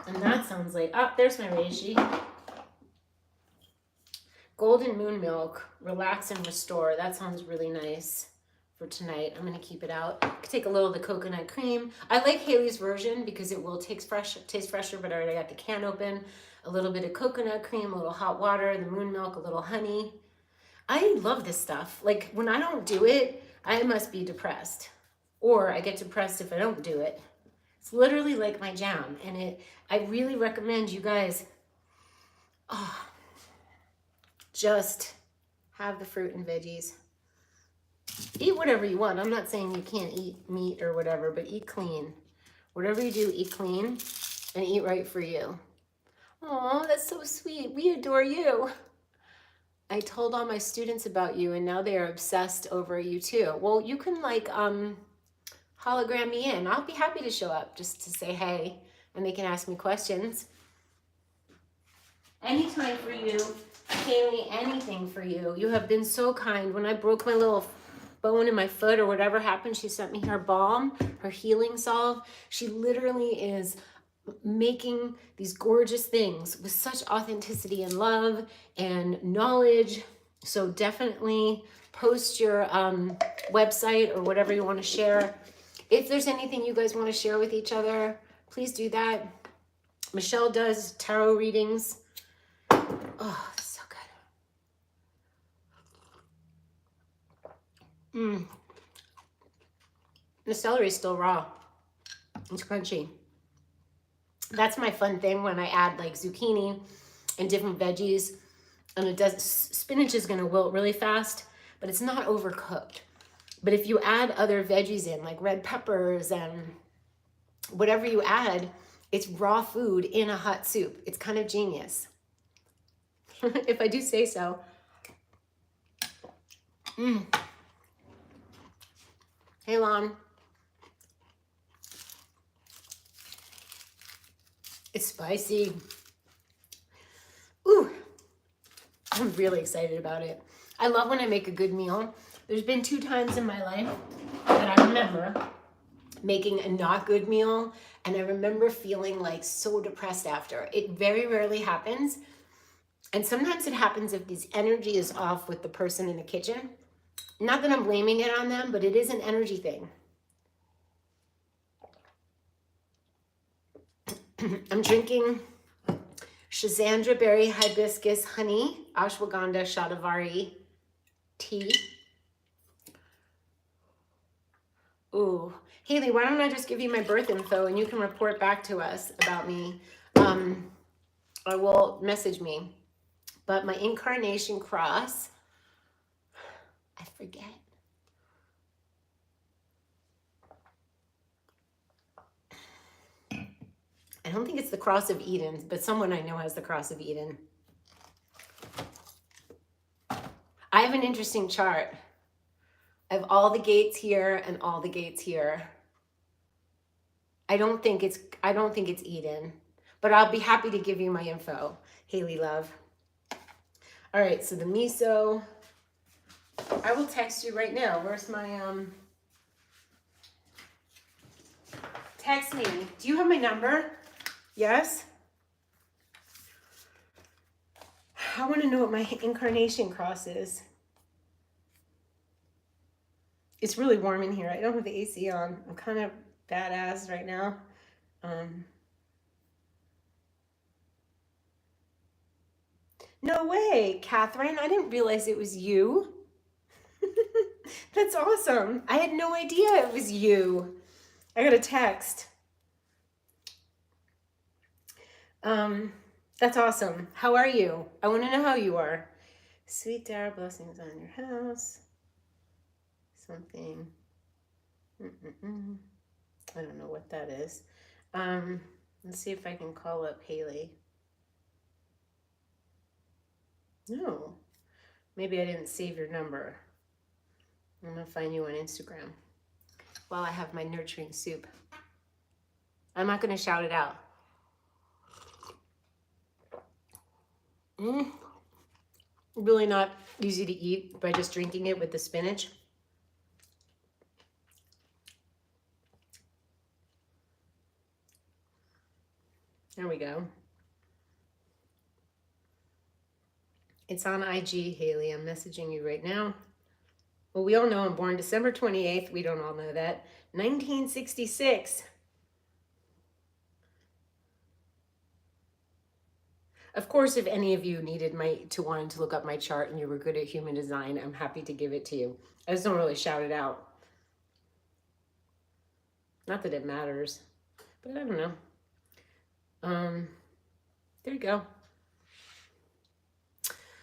And that sounds like, oh, there's my reishi. Golden moon milk, relax and restore. That sounds really nice for tonight. I'm gonna keep it out. I could take a little of the coconut cream. I like Haley's version because it will taste fresher, but I already got the can open. A little bit of coconut cream, a little hot water, the moon milk, a little honey. I love this stuff. Like when I don't do it, I must be depressed. Or I get depressed if I don't do it. It's literally like my jam. And I really recommend you guys, just have the fruit and veggies. Eat whatever you want. I'm not saying you can't eat meat or whatever, but eat clean. Whatever you do, eat clean and eat right for you. Oh, that's so sweet. We adore you. I told all my students about you and now they are obsessed over you too. Well, you can like hologram me in. I'll be happy to show up just to say hey and they can ask me questions. Anytime for you, Haley, anything for you. You have been so kind. When I broke my little bone in my foot or whatever happened, she sent me her balm, her healing salve. She literally is making these gorgeous things with such authenticity and love and knowledge. So definitely post your website or whatever you want to share. If there's anything you guys want to share with each other, please do that. Michelle does tarot readings. Oh, that's so good. The celery is still raw. It's crunchy. That's my fun thing when I add like zucchini and different veggies. And spinach is going to wilt really fast, but it's not overcooked. But if you add other veggies in, like red peppers and whatever you add, it's raw food in a hot soup. It's kind of genius. If I do say so. Hey, Lon. It's spicy. Ooh, I'm really excited about it. I love when I make a good meal. There's been 2 times in my life that I remember making a not good meal, and I remember feeling like so depressed after. It very rarely happens, and sometimes it happens if this energy is off with the person in the kitchen. Not that I'm blaming it on them, but it is an energy thing. I'm drinking Schizandra berry hibiscus honey ashwagandha shatavari tea. Ooh, Haley, why don't I just give you my birth info and you can report back to us about me. I will message me. But my incarnation cross, I forget. I don't think it's the Cross of Eden, but someone I know has the Cross of Eden. I have an interesting chart. I have all the gates here and all the gates here. I don't think it's Eden, but I'll be happy to give you my info, Haley love. All right, so the miso, I will text you right now. Where's my text me. Do you have my number? Yes? I want to know what my incarnation cross is. It's really warm in here. I don't have the AC on. I'm kind of badass right now. No way, Catherine. I didn't realize it was you. That's awesome. I had no idea it was you. I got a text. That's awesome. How are you? I want to know how you are. Sweet Dara, blessings on your house. Something. I don't know what that is. Let's see if I can call up Haley. No, maybe I didn't save your number. I'm gonna find you on Instagram while I have my nurturing soup. I'm not gonna shout it out. Really not easy to eat by just drinking it with the spinach. There we go. It's on IG, Haley. I'm messaging you right now. Well, we all know I'm born December 28th. We don't all know that. 1966. Of course, if any of you wanted to look up my chart and you were good at human design, I'm happy to give it to you. I just don't really shout it out. Not that it matters, but I don't know. There you go.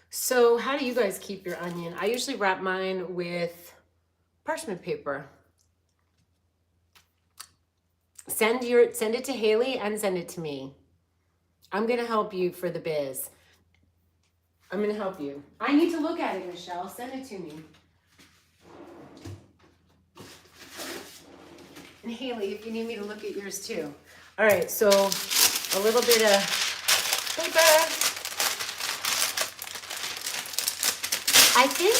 So how do you guys keep your onion? I usually wrap mine with parchment paper. Send it to Haley and send it to me. I'm gonna help you for the biz. I'm gonna help you. I need to look at it, Michelle. Send it to me. And Haley, if you need me to look at yours too. All right, so a little bit of paper. I think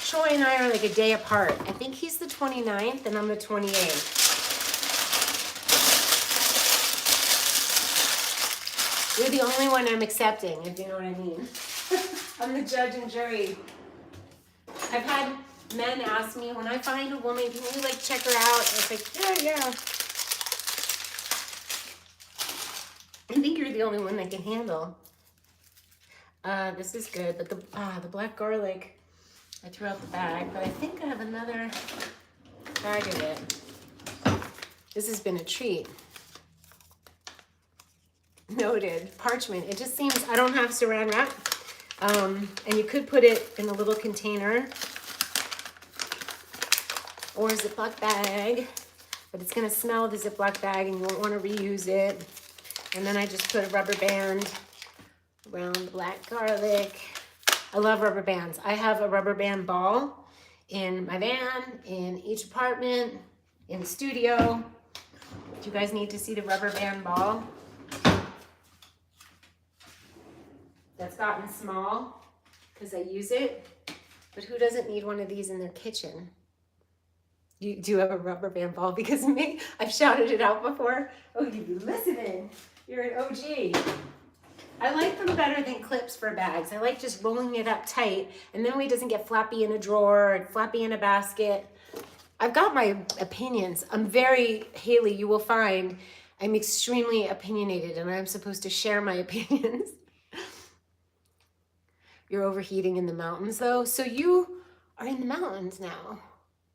Troy and I are like a day apart. I think he's the 29th and I'm the 28th. You're the only one I'm accepting, if you know what I mean. I'm the judge and jury. I've had men ask me, when I find a woman, can you like check her out? And it's like, yeah. I think you're the only one that can handle. This is good, but the black garlic, I threw out the bag, but I think I have another bag of it. This has been a treat. Noted. Parchment. It just seems, I don't have saran wrap. And you could put it in a little container or a Ziploc bag, but it's going to smell the Ziploc bag and you won't want to reuse it. And then I just put a rubber band around the black garlic. I love rubber bands. I have a rubber band ball in my van, in each apartment, in the studio. Do you guys need to see the rubber band ball? That's gotten small because I use it, but who doesn't need one of these in their kitchen? You do have a rubber band ball because of me. I've shouted it out before. Oh, you be listening. You're an OG. I like them better than clips for bags. I like just rolling it up tight and then it doesn't get flappy in a drawer or flappy in a basket. I've got my opinions. Haley, you will find I'm extremely opinionated and I'm supposed to share my opinions. You're overheating in the mountains though. So you are in the mountains now.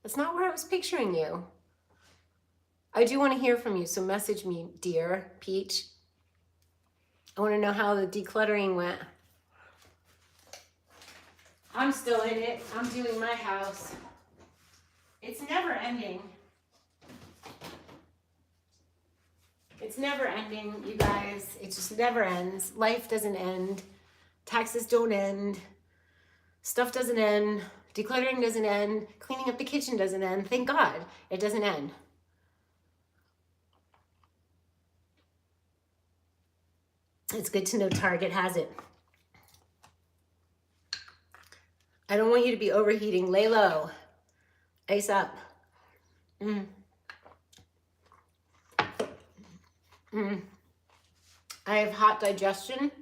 That's not where I was picturing you. I do want to hear from you, so message me, dear Peach. I want to know how the decluttering went. I'm still in it. I'm doing my house. It's never ending. It's never ending, you guys. It just never ends. Life doesn't end. Taxes don't end. Stuff doesn't end. Decluttering doesn't end. Cleaning up the kitchen doesn't end. Thank God it doesn't end. It's good to know Target has it. I don't want you to be overheating. Lay low. Ice up. I have hot digestion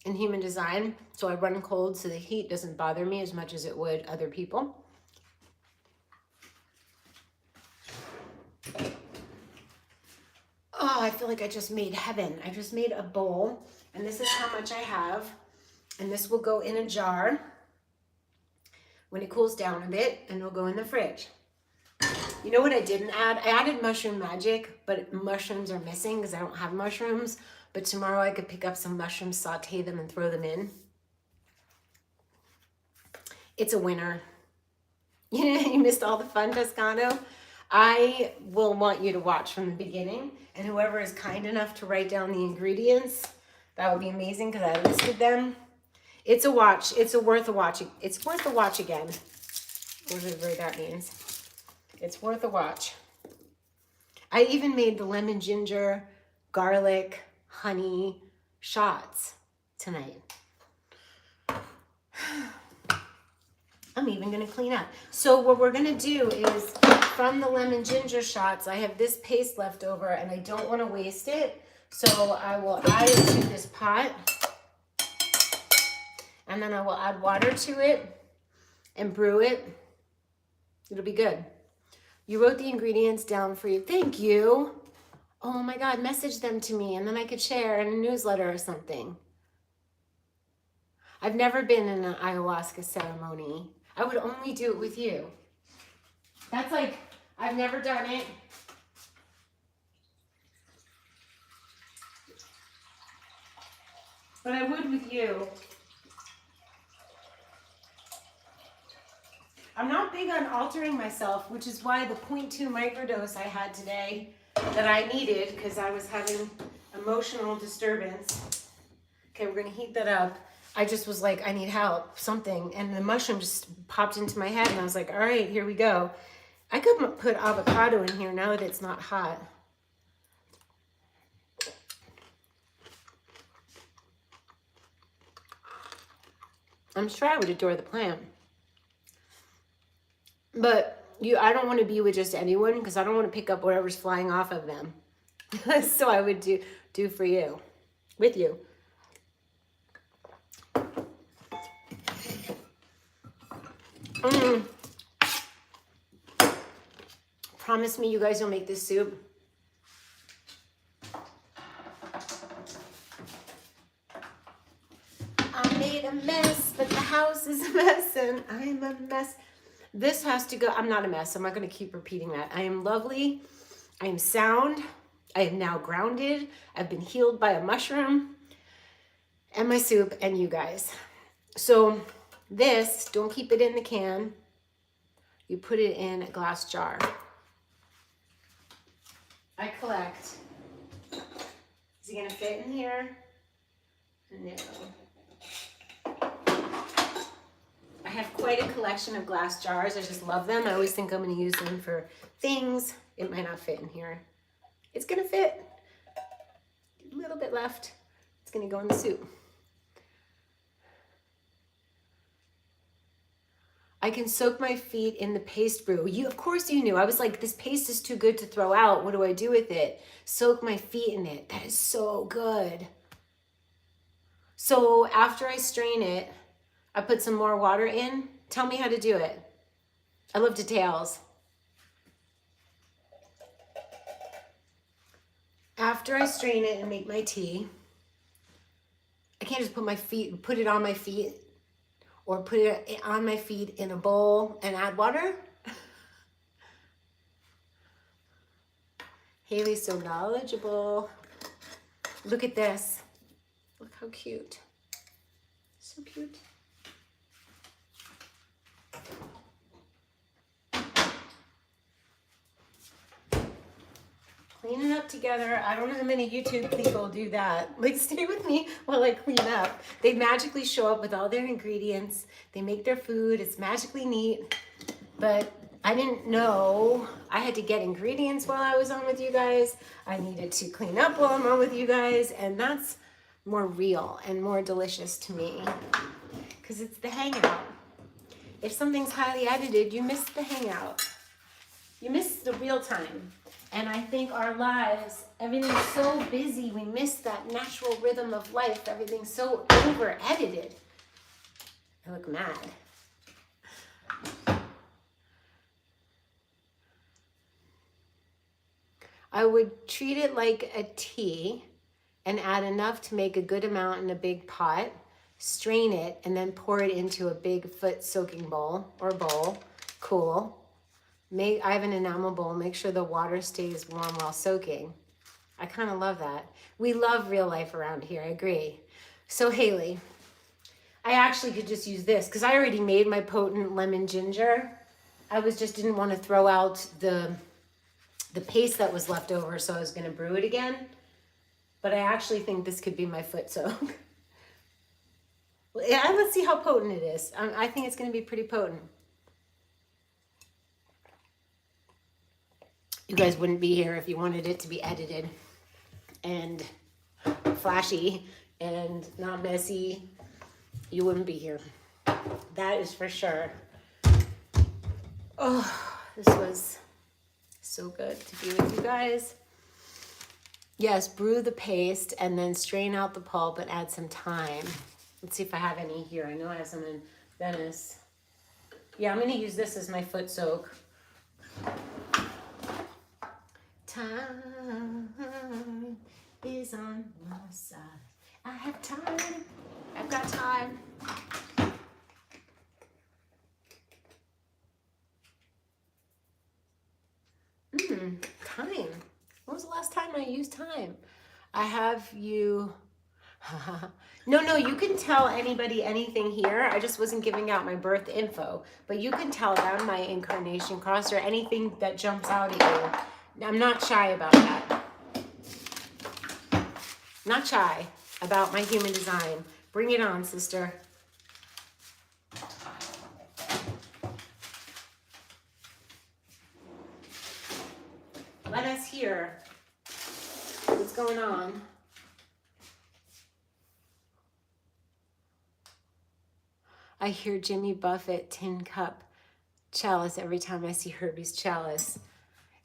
in human design. So I run cold so the heat doesn't bother me as much as it would other people. Oh, I feel like I just made heaven. I just made a bowl, and this is how much I have. And this will go in a jar when it cools down a bit, and it'll go in the fridge. You know what I didn't add? I added mushroom magic, but mushrooms are missing because I don't have mushrooms. But tomorrow I could pick up some mushrooms, saute them, and throw them in. It's a winner. You missed all the fun, Toscano. I will want you to watch from the beginning, and whoever is kind enough to write down the ingredients, that would be amazing because I listed them. It's a watch. It's worth a watch. It's worth a watch again. Whatever that means. It's worth a watch. I even made the lemon ginger, garlic, honey shots tonight. I'm even gonna clean up. So what we're gonna do is, from the lemon ginger shots, I have this paste left over and I don't wanna waste it. So I will add it to this pot, and then I will add water to it and brew it. It'll be good. You wrote the ingredients down for you. Thank you. Oh my God, message them to me and then I could share in a newsletter or something. I've never been in an ayahuasca ceremony. I would only do it with you. That's like, I've never done it. But I would with you. I'm not big on altering myself, which is why the 0.2 microdose I had today that I needed, because I was having emotional disturbance. Okay, we're gonna heat that up. I just was like, I need help, something. And the mushroom just popped into my head and I was like, all right, here we go. I could put avocado in here now that it's not hot. I'm sure I would adore the plant. But I don't want to be with just anyone because I don't want to pick up whatever's flying off of them. So I would do for you, with you. Promise me you guys will make this soup. I made a mess, but the house is a mess and I'm a mess. This has to go. I'm not a mess. I'm not going to keep repeating that. I am lovely. I am sound. I am now grounded. I've been healed by a mushroom and my soup and you guys. So this, don't keep it in the can. You put it in a glass jar. I collect. Is he going to fit in here? No. I have quite a collection of glass jars. I just love them. I always think I'm going to use them for things. It might not fit in here. It's going to fit. A little bit left. It's going to go in the soup. I can soak my feet in the paste brew. Of course you knew. I was like, this paste is too good to throw out. What do I do with it? Soak my feet in it. That is so good. So after I strain it, I put some more water in. Tell me how to do it. I love details. After I strain it and make my tea, I can't just put it on my feet or put it on my feet in a bowl and add water. Haley's so knowledgeable. Look at this. Look how cute. So cute. Clean it up together. I don't know how many YouTube people do that. Like, stay with me while I clean up. They magically show up with all their ingredients. They make their food. It's magically neat. But I didn't know I had to get ingredients while I was on with you guys. I needed to clean up while I'm on with you guys. And that's more real and more delicious to me because it's the hangout. If something's highly edited, you miss the hangout. You miss the real time. And I think our lives, everything's so busy, we miss that natural rhythm of life. Everything's so over-edited. I look mad. I would treat it like a tea and add enough to make a good amount in a big pot, strain it, and then pour it into a big foot soaking bowl or bowl. Cool. I have an enamel bowl. Make sure the water stays warm while soaking. I kind of love that. We love real life around here. I agree. So Haley, I actually could just use this because I already made my potent lemon ginger. I just didn't want to throw out the paste that was left over, so I was going to brew it again. But I actually think this could be my foot soak. Well, yeah, let's see how potent it is. I think it's going to be pretty potent. You guys wouldn't be here if you wanted it to be edited and flashy and not messy. You wouldn't be here. That is for sure. Oh, this was so good to be with you guys. Yes, brew the paste and then strain out the pulp and add some thyme. Let's see if I have any here. I know I have some in Venice. Yeah, I'm going to use this as my foot soak. Time is on my side. I have time. I've got time. Time. When was the last time I used time? I have you. No, you can tell anybody anything here. I just wasn't giving out my birth info, but you can tell them my incarnation cross or anything that jumps out at you. I'm not shy about that. Not shy about my human design. Bring it on, sister. Let us hear what's going on. I hear Jimmy Buffett tin cup chalice every time I see Herbie's chalice.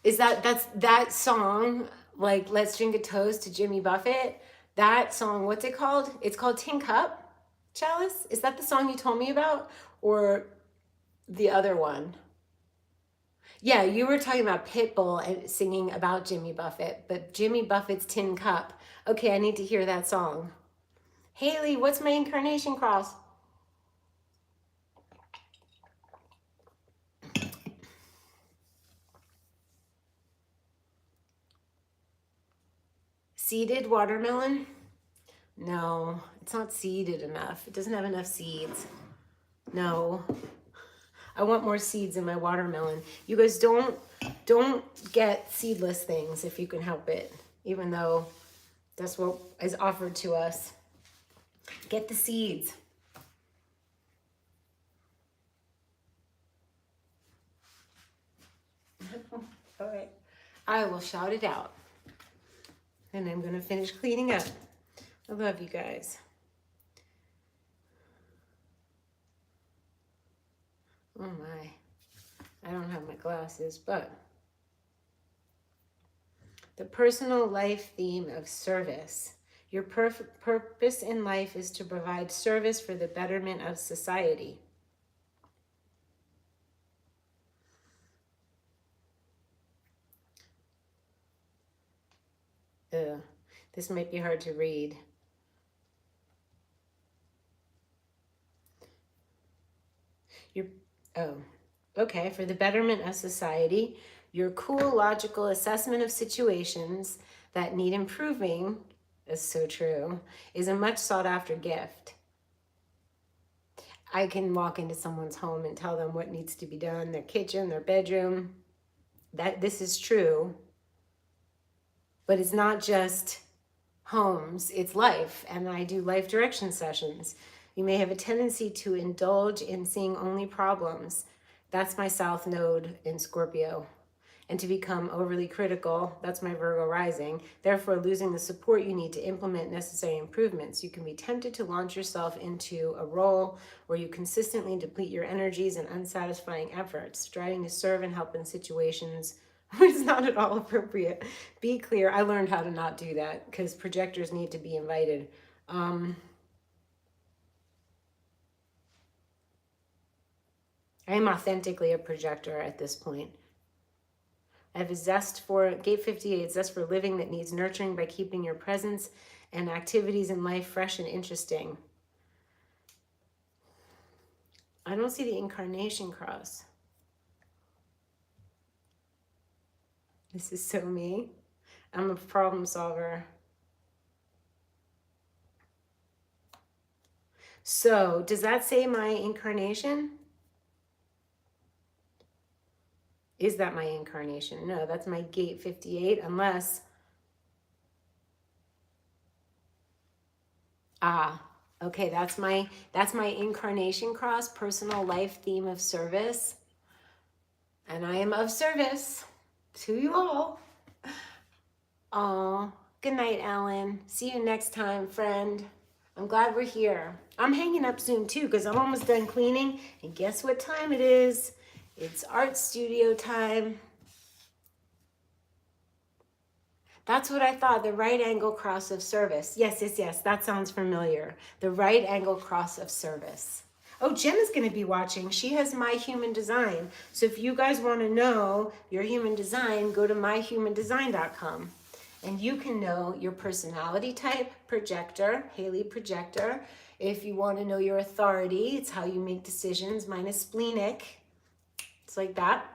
Is that's that song, like Let's Drink a Toast to Jimmy Buffett? That song, what's it called? It's called Tin Cup Chalice? Is that the song you told me about? Or the other one? Yeah, you were talking about Pitbull and singing about Jimmy Buffett, but Jimmy Buffett's Tin Cup. Okay, I need to hear that song. Haley, what's my incarnation cross? Seeded watermelon? No, it's not seeded enough. It doesn't have enough seeds. No. I want more seeds in my watermelon. You guys don't get seedless things if you can help it, even though that's what is offered to us. Get the seeds. All right. I will shout it out. And I'm going to finish cleaning up. I love you guys. Oh my. I don't have my glasses, but the personal life theme of service. Your purpose in life is to provide service for the betterment of society. This might be hard to read. Okay, for the betterment of society, your cool, logical assessment of situations that need improving, is so true, is a much sought after gift. I can walk into someone's home and tell them what needs to be done, their kitchen, their bedroom. This is true. But it's not just homes, it's life. And I do life direction sessions. You may have a tendency to indulge in seeing only problems. That's my South Node in Scorpio. And to become overly critical, that's my Virgo rising, therefore losing the support you need to implement necessary improvements. You can be tempted to launch yourself into a role where you consistently deplete your energies and unsatisfying efforts, striving to serve and help in situations It's not at all appropriate. Be clear. I learned how to not do that because projectors need to be invited. I am authentically a projector at this point. I have a zest for, Gate 58, zest for living that needs nurturing by keeping your presence and activities in life fresh and interesting. I don't see the incarnation cross. This is so me. I'm a problem solver. So, does that say my incarnation? Is that my incarnation? No, that's my gate 58, unless... Okay, that's my incarnation cross, personal life theme of service. And I am of service to you all. Oh, good night, Ellen. See you next time, friend. I'm glad we're here. I'm hanging up soon too because I'm almost done cleaning. And guess what time it is? It's art studio time. That's what I thought, the right angle cross of service. Yes, yes, yes, that sounds familiar. The right angle cross of service. Oh, Jenna's going to be watching. She has My Human Design. So if you guys want to know your human design, go to myhumandesign.com. And you can know your personality type, projector, Haley projector. If you want to know your authority, it's how you make decisions. Mine is splenic. It's like that.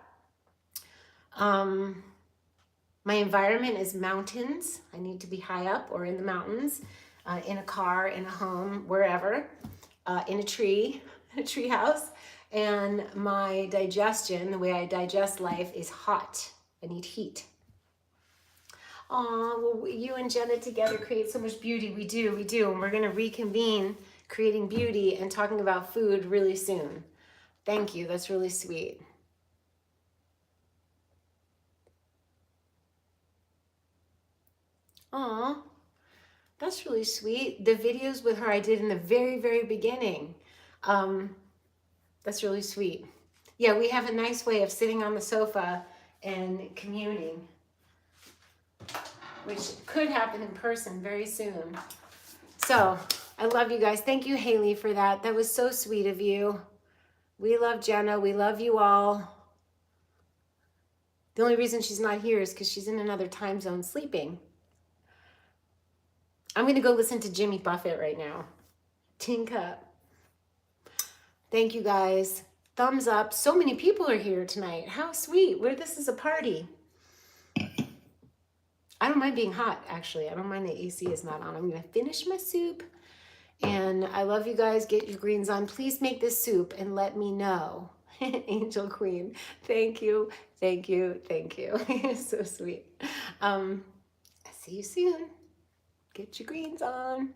My environment is mountains. I need to be high up or in the mountains, in a car, in a home, wherever, in a tree house. And my digestion, the way I digest life, is hot. I need heat. Oh, well, you and Jenna together create so much beauty. We do. And we're going to reconvene creating beauty and talking about food really soon. Thank you. That's really sweet. Aw, that's really sweet. The videos with her I did in the very, very beginning. That's really sweet. Yeah, we have a nice way of sitting on the sofa and communing, which could happen in person very soon. So, I love you guys. Thank you, Haley, for that. That was so sweet of you. We love Jenna. We love you all. The only reason she's not here is because she's in another time zone sleeping. I'm going to go listen to Jimmy Buffett right now. Tin Cup. Thank you, guys. Thumbs up. So many people are here tonight. How sweet. This is a party. I don't mind being hot, actually. I don't mind the AC is not on. I'm going to finish my soup. And I love you guys. Get your greens on. Please make this soup and let me know. Angel Queen. Thank you. Thank you. Thank you. So sweet. See you soon. Get your greens on.